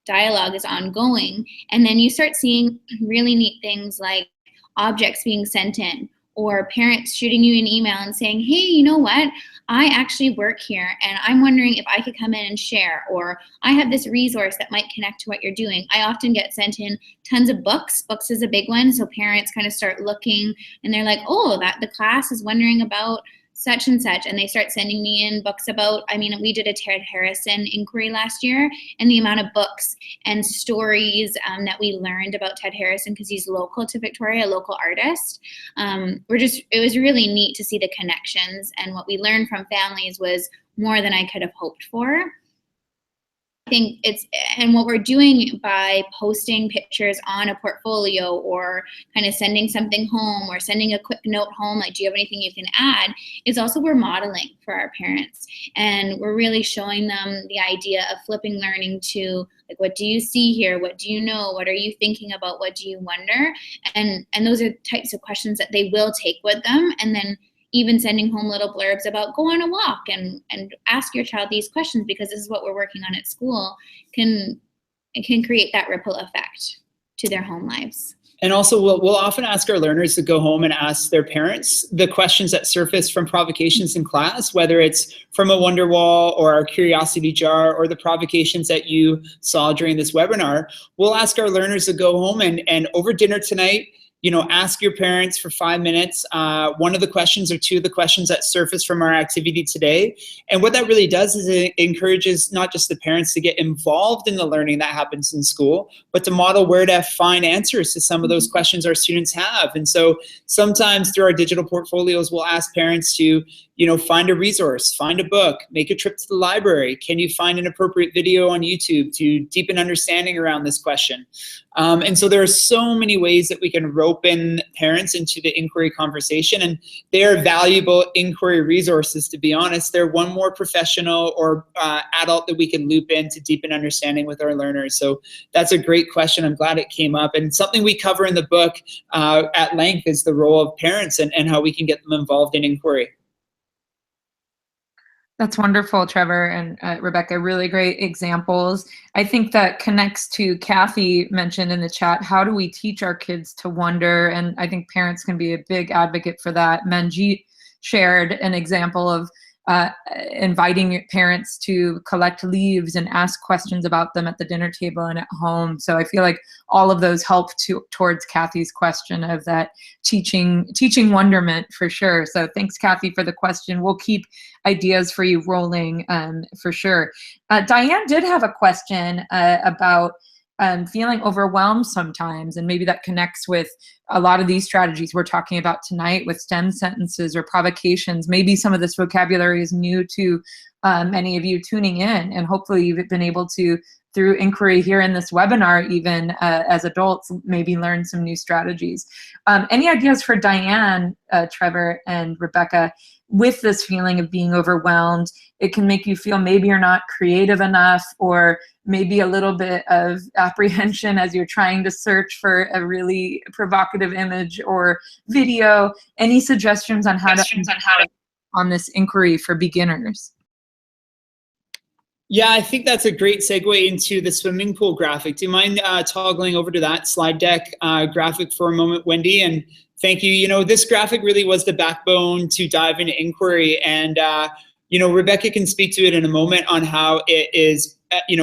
dialogue is ongoing, and then you start seeing really neat things like objects being sent in, or parents shooting you an email and saying, hey, you know what? I actually work here and I'm wondering if I could come in and share, or I have this resource that might connect to what you're doing. I often get sent in tons of books. Books is a big one. So parents kind of start looking and they're like, oh, that the class is wondering about such and such, and they start sending me in books about, I mean, we did a Ted Harrison inquiry last year, and the amount of books and stories that we learned about Ted Harrison, because he's local to Victoria, a local artist. It was really neat to see the connections, and what we learned from families was more than I could have hoped for. I think and what we're doing by posting pictures on a portfolio, or kind of sending something home, or sending a quick note home, like, do you have anything you can add, is also we're modeling for our parents. And we're really showing them the idea of flipping learning to, like, what do you see here? What do you know? What are you thinking about? What do you wonder? And those are types of questions that they will take with them. And then even sending home little blurbs about go on a walk and ask your child these questions, because this is what we're working on at school, can create that ripple effect to their home lives. And also we'll often ask our learners to go home and ask their parents the questions that surface from provocations in class, whether it's from a wonder wall or our curiosity jar or the provocations that you saw during this webinar. We'll ask our learners to go home and over dinner tonight, ask your parents for 5 minutes, one of the questions or two of the questions that surface from our activity today. And what that really does is it encourages not just the parents to get involved in the learning that happens in school, but to model where to find answers to some of those questions our students have. And so sometimes through our digital portfolios, we'll ask parents to find a resource, find a book, make a trip to the library. Can you find an appropriate video on YouTube to deepen understanding around this question? And so there are so many ways that we can rope in parents into the inquiry conversation, and they are valuable inquiry resources, to be honest. They're one more professional or adult that we can loop in to deepen understanding with our learners. So that's a great question. I'm glad it came up. And something we cover in the book at length is the role of parents and how we can get them involved in inquiry. That's wonderful, Trevor and Rebecca, really great examples. I think that connects to Kathy mentioned in the chat, how do we teach our kids to wonder? And I think parents can be a big advocate for that. Manjeet shared an example of inviting parents to collect leaves and ask questions about them at the dinner table and at home. So I feel like all of those help towards Kathy's question of that teaching wonderment for sure. So thanks, Kathy, for the question. We'll keep ideas for you rolling for sure. Diane did have a question about feeling overwhelmed sometimes, and maybe that connects with a lot of these strategies we're talking about tonight with STEM sentences or provocations. Maybe some of this vocabulary is new to many of you tuning in, and hopefully you've been able to, through inquiry here in this webinar, even as adults, maybe learn some new strategies. Any ideas for Diane, Trevor, and Rebecca, with this feeling of being overwhelmed? It can make you feel maybe you're not creative enough, or maybe a little bit of apprehension as you're trying to search for a really provocative image or video. Any suggestions on how to on this inquiry for beginners? Yeah, I think that's a great segue into the swimming pool graphic. Do you mind toggling over to that slide deck graphic for a moment, Wendy? And thank you. This graphic really was the backbone to dive into inquiry. And, Rebecca can speak to it in a moment on how it is,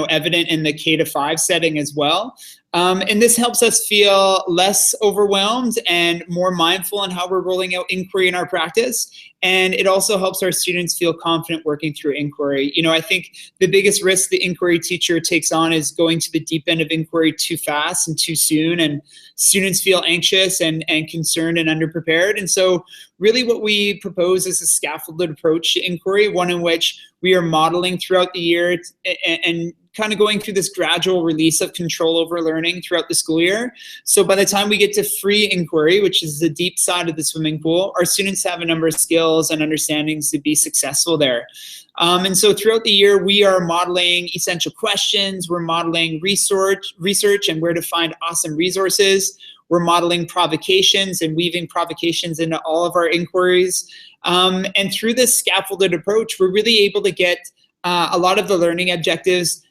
evident in the K-5 setting as well. And this helps us feel less overwhelmed and more mindful in how we're rolling out inquiry in our practice. And it also helps our students feel confident working through inquiry. I think the biggest risk the inquiry teacher takes on is going to the deep end of inquiry too fast and too soon, and students feel anxious and concerned and underprepared. And so really what we propose is a scaffolded approach to inquiry, one in which we are modeling throughout the year and kind of going through this gradual release of control over learning throughout the school year. So by the time we get to free inquiry, which is the deep side of the swimming pool, our students have a number of skills and understandings to be successful there. And so throughout the year, we are modeling essential questions, we're modeling research and where to find awesome resources. We're modeling provocations and weaving provocations into all of our inquiries. And through this scaffolded approach, we're really able to get a lot of the learning objectives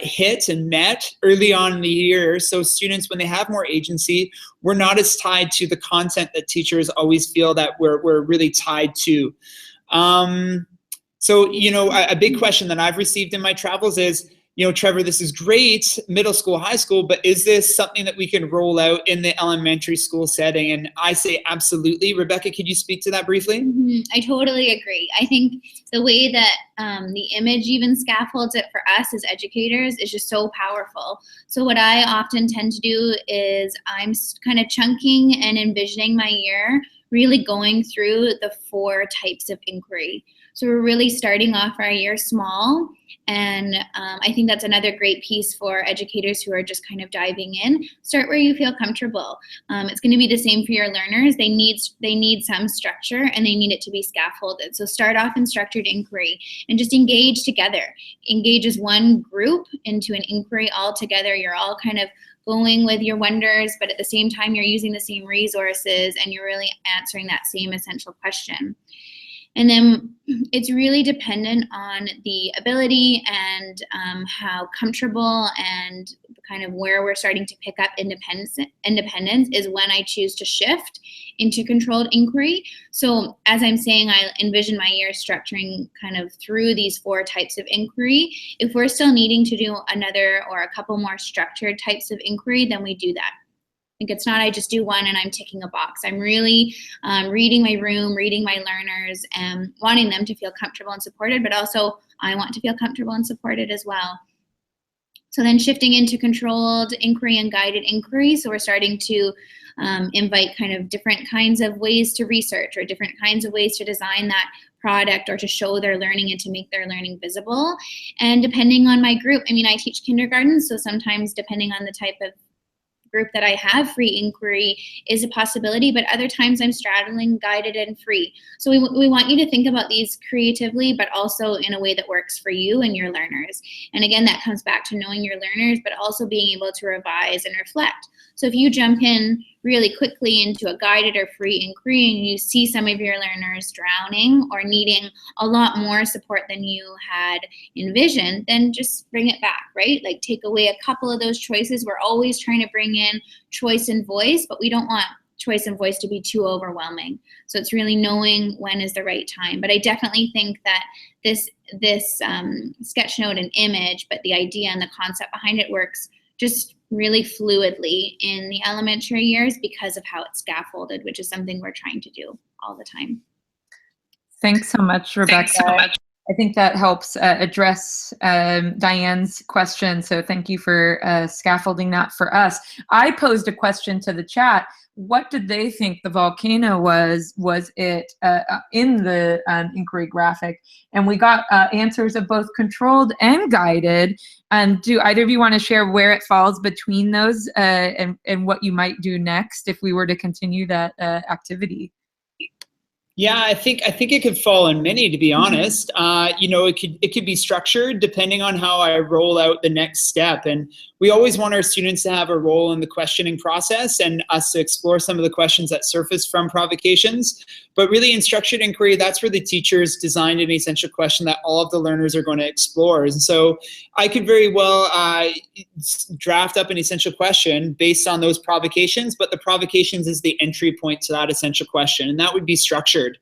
hit and met early on in the year. So students, when they have more agency, we're not as tied to the content that teachers always feel that we're really tied to. So, a big question that I've received in my travels is, Trevor, this is great, middle school, high school, but is this something that we can roll out in the elementary school setting? And I say absolutely. Rebecca, could you speak to that briefly? Mm-hmm. I totally agree. I think the way that the image even scaffolds it for us as educators is just so powerful. So what I often tend to do is I'm kind of chunking and envisioning my year, really going through the 4 types of inquiry. So we're really starting off our year small, and I think that's another great piece for educators who are just kind of diving in. Start where you feel comfortable. It's going to be the same for your learners. They need some structure, and they need it to be scaffolded. So start off in structured inquiry and just engage together. Engage as one group into an inquiry all together. You're all kind of going with your wonders, but at the same time, you're using the same resources and you're really answering that same essential question. And then it's really dependent on the ability and how comfortable and kind of where we're starting to pick up independence is when I choose to shift into controlled inquiry. So as I'm saying, I envision my year structuring kind of through these 4 types of inquiry. If we're still needing to do another or a couple more structured types of inquiry, then we do that. Like, it's not I just do one and I'm ticking a box. I'm really reading my room, reading my learners, and wanting them to feel comfortable and supported, but also I want to feel comfortable and supported as well. So then shifting into controlled inquiry and guided inquiry. So we're starting to invite kind of different kinds of ways to research or different kinds of ways to design that product or to show their learning and to make their learning visible. And depending on my group, I mean, I teach kindergarten, so sometimes depending on the type of group that I have, free inquiry is a possibility, but other times I'm straddling guided and free. So we want you to think about these creatively, but also in a way that works for you and your learners. And again, that comes back to knowing your learners, but also being able to revise and reflect. So if you jump in really quickly into a guided or free inquiry and you see some of your learners drowning or needing a lot more support than you had envisioned, then just bring it back, right? Like take away a couple of those choices. We're always trying to bring in choice and voice, but we don't want choice and voice to be too overwhelming. So it's really knowing when is the right time. But I definitely think that this sketch note and image, but the idea and the concept behind it works just really fluidly in the elementary years because of how it's scaffolded, which is something we're trying to do all the time. Thanks so much, Rebecca. I think that helps address Diane's question. So thank you for scaffolding that for us. I posed a question to the chat. What did they think the volcano was? Was it in the inquiry graphic? And we got answers of both controlled and guided. Do either of you want to share where it falls between those and what you might do next if we were to continue that activity? Yeah, I think it could fall in many, to be honest. You know, it could be structured depending on how I roll out the next step. And we always want our students to have a role in the questioning process and us to explore some of the questions that surface from provocations. But really in structured inquiry, that's where the teachers designed an essential question that all of the learners are going to explore. And so I could very well draft up an essential question based on those provocations, but the provocations is the entry point to that essential question, and that would be structured.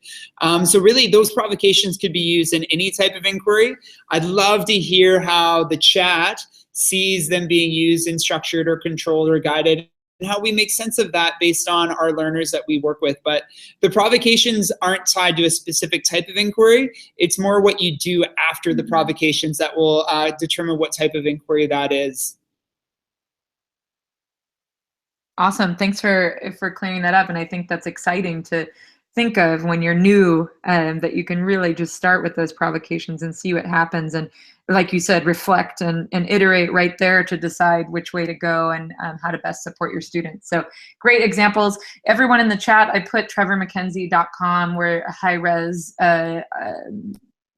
So really those provocations could be used in any type of inquiry. I'd love to hear how the chat sees them being used in structured or controlled or guided, and how we make sense of that based on our learners that we work with. But the provocations aren't tied to a specific type of inquiry. It's more what you do after the provocations that will determine what type of inquiry that is. Awesome. Thanks for clearing that up. And I think that's exciting to think of when you're new, that you can really just start with those provocations and see what happens. And like you said, reflect and iterate right there to decide which way to go and how to best support your students. So great examples. Everyone in the chat, I put trevormackenzie.com where high-res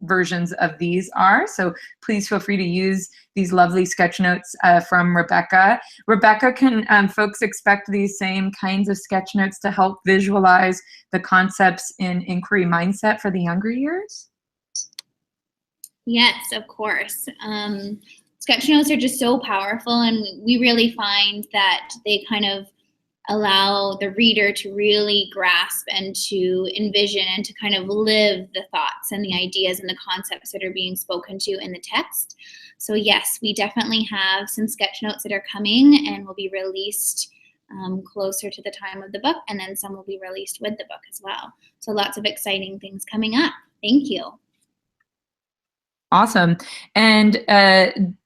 versions of these are. So please feel free to use these lovely sketch notes from Rebecca. Rebecca, can folks expect these same kinds of sketch notes to help visualize the concepts in inquiry mindset for the younger years? Yes, of course. Sketch notes are just so powerful, and we really find that they kind of allow the reader to really grasp and to envision and to kind of live the thoughts and the ideas and the concepts that are being spoken to in the text. So yes, we definitely have some sketch notes that are coming and will be released closer to the time of the book, and then some will be released with the book as well. So lots of exciting things coming up. Thank you. Awesome. And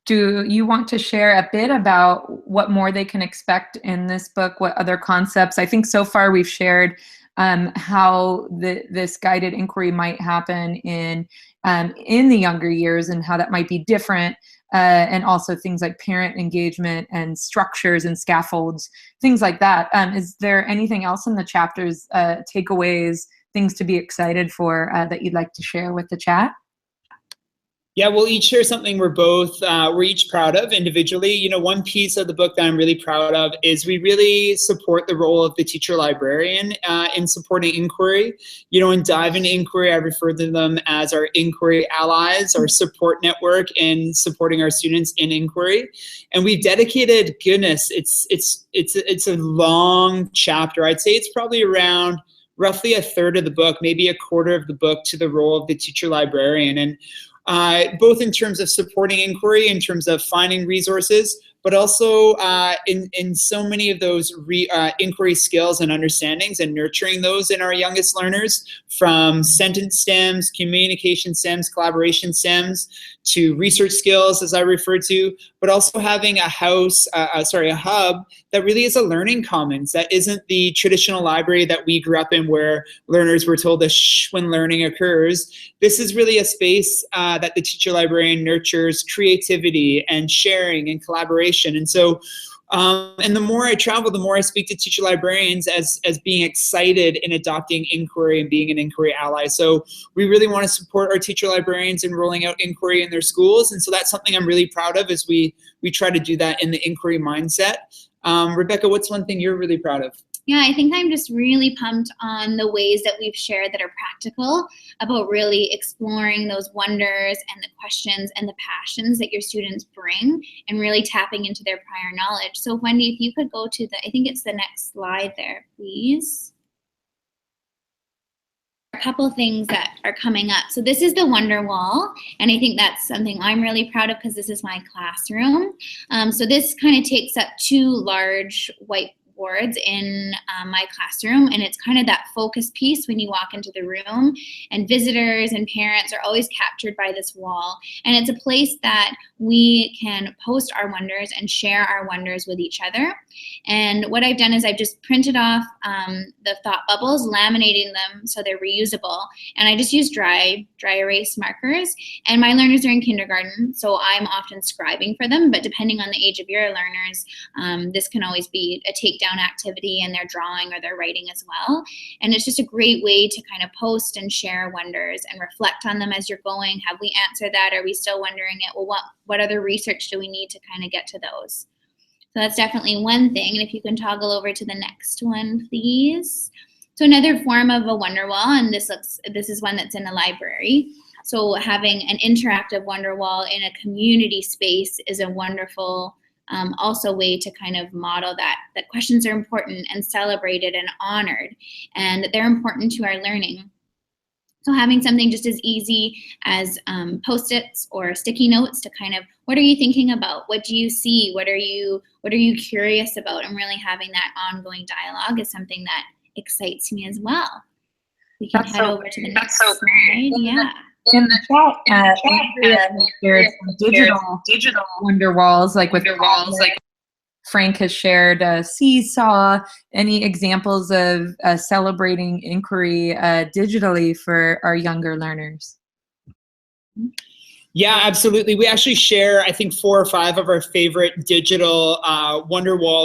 do you want to share a bit about what more they can expect in this book? What other concepts? I think so far we've shared how this guided inquiry might happen in the younger years and how that might be different, and also things like parent engagement and structures and scaffolds, things like that. Is there anything else in the chapters, takeaways, things to be excited for that you'd like to share with the chat? Yeah, we'll each share something we're each proud of individually. You know, one piece of the book that I'm really proud of is we really support the role of the teacher librarian in supporting inquiry. You know, in Dive into Inquiry, I refer to them as our inquiry allies, our support network in supporting our students in inquiry. And we've dedicated, goodness, it's a long chapter. I'd say it's probably around roughly a third of the book, maybe a quarter of the book, to the role of the teacher librarian. And both in terms of supporting inquiry, in terms of finding resources, but also in so many of those inquiry skills and understandings and nurturing those in our youngest learners, from sentence stems, communication stems, collaboration stems, to research skills, as I referred to, but also having a hub that really is a learning commons, that isn't the traditional library that we grew up in where learners were told to shh when learning occurs. This is really a space that the teacher librarian nurtures creativity and sharing and collaboration. And so, and the more I travel, the more I speak to teacher librarians as being excited in adopting inquiry and being an inquiry ally. So we really want to support our teacher librarians in rolling out inquiry in their schools. And so that's something I'm really proud of, is we try to do that in the inquiry mindset. Rebecca, what's one thing you're really proud of? Yeah, I think I'm just really pumped on the ways that we've shared that are practical about really exploring those wonders and the questions and the passions that your students bring and really tapping into their prior knowledge. So Wendy, if you could go to I think it's the next slide there, please. A couple things that are coming up. So this is the Wonder Wall, and I think that's something I'm really proud of because this is my classroom. So this kind of takes up 2 large white boards in my classroom, and it's kind of that focus piece when you walk into the room, and visitors and parents are always captured by this wall, and it's a place that we can post our wonders and share our wonders with each other. And what I've done is I've just printed off the thought bubbles, laminating them so they're reusable, and I just use dry erase markers. And my learners are in kindergarten, so I'm often scribing for them, but depending on the age of your learners, this can always be a takedown activity, and they're drawing or they're writing as well. And it's just a great way to kind of post and share wonders and reflect on them as you're going. Have we answered that? Are we still wondering it? Well, what other research do we need to kind of get to those? So that's definitely one thing. And if you can toggle over to the next one, please. So another form of a wonder wall, and this is one that's in a library. So having an interactive wonder wall in a community space is a wonderful also way to kind of model that questions are important and celebrated and honored, and that they're important to our learning. So having something just as easy as Post-its or sticky notes to kind of, what are you thinking about? What do you see? What are you curious about? And really having that ongoing dialogue is something that excites me as well. We can head over to the next slide. Yeah. In the chat, Andrea shared some digital wonder walls, like with walls, like Frank has shared Seesaw. Any examples of celebrating inquiry digitally for our younger learners? Yeah, absolutely. We actually share, I think, 4 or 5 of our favorite digital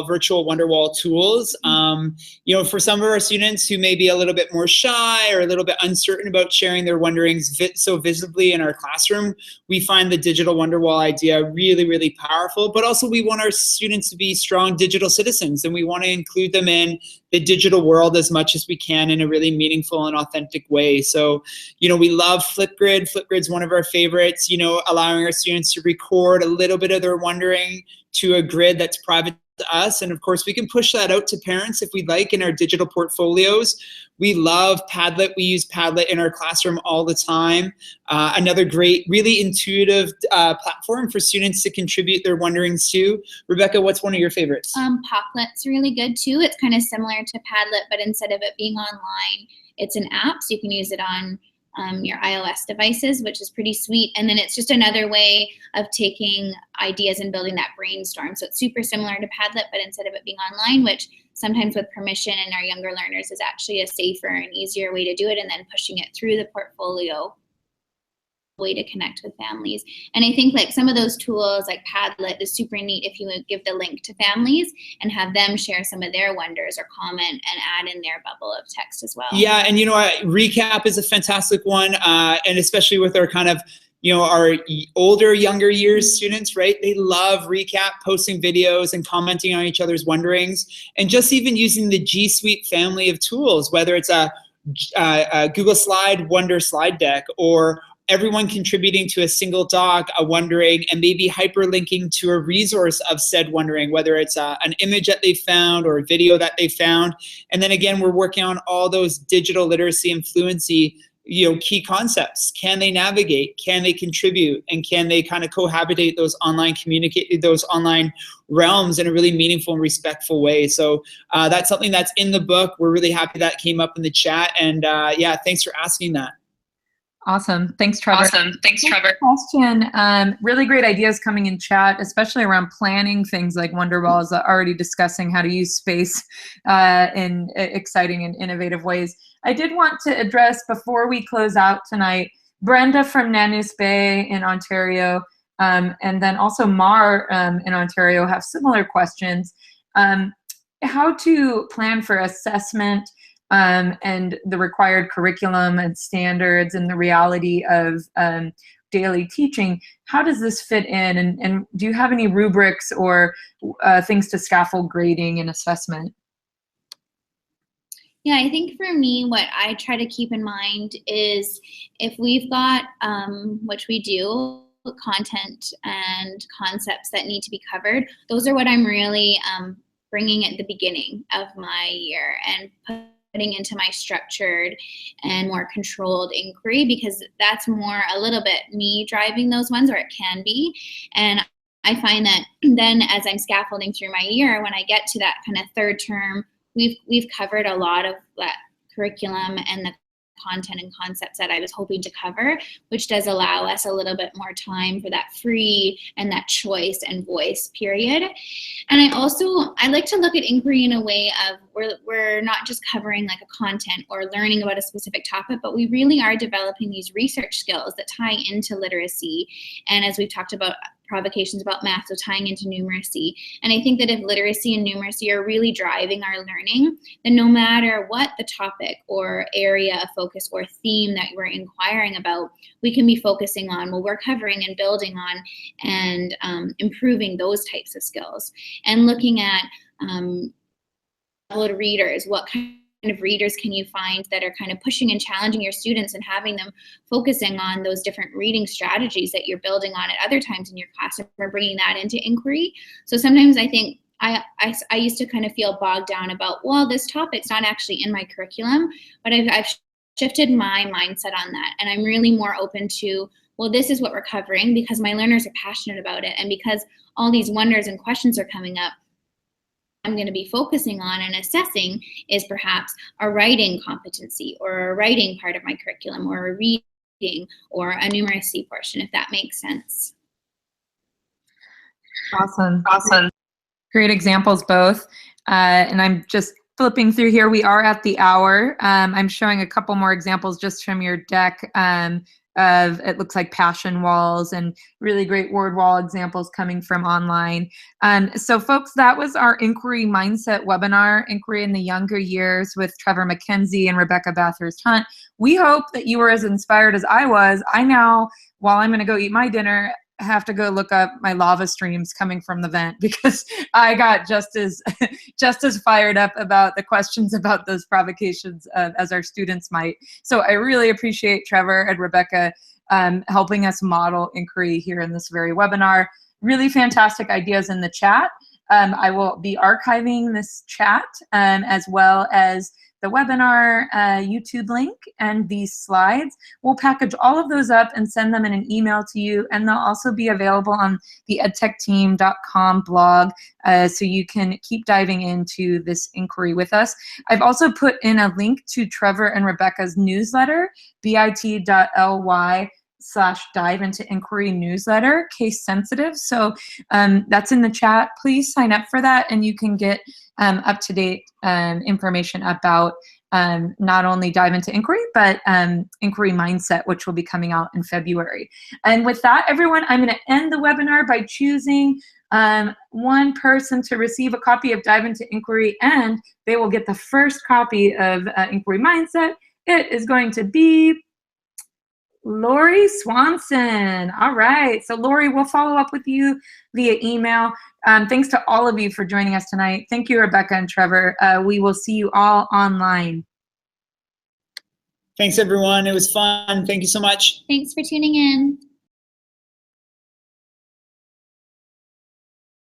virtual Wonderwall tools. You know, for some of our students who may be a little bit more shy or a little bit uncertain about sharing their wonderings so visibly in our classroom, we find the digital Wonderwall idea really, really powerful. But also we want our students to be strong digital citizens, and we want to include them in the digital world as much as we can in a really meaningful and authentic way. So, you know, we love Flipgrid. Flipgrid's one of our favorites, you know, allowing our students to record a little bit of their wondering to a grid that's private to us. And of course, we can push that out to parents if we'd like in our digital portfolios. We love Padlet. We use Padlet in our classroom all the time. Another great, really intuitive platform for students to contribute their wonderings to. Rebecca, what's one of your favorites? Pocklet's really good too. It's kind of similar to Padlet, but instead of it being online, it's an app, so you can use it on your iOS devices, which is pretty sweet. And then it's just another way of taking ideas and building that brainstorm. So it's super similar to Padlet, but instead of it being online, which sometimes with permission and our younger learners is actually a safer and easier way to do it, and then pushing it through the portfolio way to connect with families. And I think like some of those tools like Padlet is super neat if you would give the link to families and have them share some of their wonders or comment and add in their bubble of text as well. Yeah, and you know, Recap is a fantastic one, and especially with our kind of, you know, our older, younger years students, right? They love Recap, posting videos and commenting on each other's wonderings, and just even using the G Suite family of tools, whether it's a Google Slide Wonder slide deck, or everyone contributing to a single doc, a wondering, and maybe hyperlinking to a resource of said wondering, whether it's an image that they found or a video that they found. And then again, we're working on all those digital literacy and fluency, you know, key concepts. Can they navigate? Can they contribute? And can they kind of cohabitate those online realms in a really meaningful and respectful way? So that's something that's in the book. We're really happy that came up in the chat. And yeah, thanks for asking that. Awesome. Thanks, Trevor. Awesome. Thanks, Trevor. Question. Really great ideas coming in chat, especially around planning things like Wonderballs, already discussing how to use space in exciting and innovative ways. I did want to address, before we close out tonight, Brenda from Nanus Bay in Ontario, and then also Mar in Ontario have similar questions. How to plan for assessment and the required curriculum and standards and the reality of daily teaching. How does this fit in? And do you have any rubrics or things to scaffold grading and assessment? Yeah, I think for me, what I try to keep in mind is if we've got, which we do, content and concepts that need to be covered, those are what I'm really bringing at the beginning of my year and putting into my structured and more controlled inquiry, because that's more a little bit me driving those ones, or it can be. And I find that then as I'm scaffolding through my year, when I get to that kind of third term, we've covered a lot of that curriculum and the content and concepts that I was hoping to cover, which does allow us a little bit more time for that free and that choice and voice period. And I like to look at inquiry in a way of we're not just covering like a content or learning about a specific topic, but we really are developing these research skills that tie into literacy. And as we've talked about, provocations about math, so tying into numeracy. And I think that if literacy and numeracy are really driving our learning, then no matter what the topic or area of focus or theme that we're inquiring about, we can be focusing on what we're covering and building on and improving those types of skills. And looking at readers, what kind of readers can you find that are kind of pushing and challenging your students and having them focusing on those different reading strategies that you're building on at other times in your classroom, or bringing that into inquiry. So sometimes I think I used to kind of feel bogged down about, well, this topic's not actually in my curriculum, but I've shifted my mindset on that. And I'm really more open to, well, this is what we're covering because my learners are passionate about it. And because all these wonders and questions are coming up, I'm going to be focusing on and assessing is perhaps a writing competency or a writing part of my curriculum, or a reading or a numeracy portion, if that makes sense. Awesome. Awesome. Great examples both. And I'm just flipping through here. We are at the hour. I'm showing a couple more examples just from your deck of, it looks like passion walls and really great word wall examples coming from online. So folks, that was our Inquiry Mindset webinar, Inquiry in the Younger Years with Trevor MacKenzie and Rebecca Bathurst-Hunt. We hope that you were as inspired as I was. I now, while I'm gonna go eat my dinner, have to go look up my lava streams coming from the vent, because I got just as fired up about the questions about those provocations as our students might. So I really appreciate Trevor and Rebecca helping us model inquiry here in this very webinar. Really fantastic ideas in the chat. I will be archiving this chat as well as the webinar YouTube link and these slides. We'll package all of those up and send them in an email to you, and they'll also be available on the edtechteam.com blog, so you can keep diving into this inquiry with us. I've also put in a link to Trevor and Rebecca's newsletter, bit.ly/dive into inquiry newsletter, case sensitive. So that's in the chat. Please sign up for that, and you can get up-to-date information about not only Dive into Inquiry, but Inquiry Mindset, which will be coming out in February. And with that, everyone, I'm going to end the webinar by choosing one person to receive a copy of Dive into Inquiry, and they will get the first copy of Inquiry Mindset. It is going to be Lori Swanson. All right. So Lori, we'll follow up with you via email. Thanks to all of you for joining us tonight. Thank you, Rebecca and Trevor. We will see you all online. Thanks, everyone. It was fun. Thank you so much. Thanks for tuning in.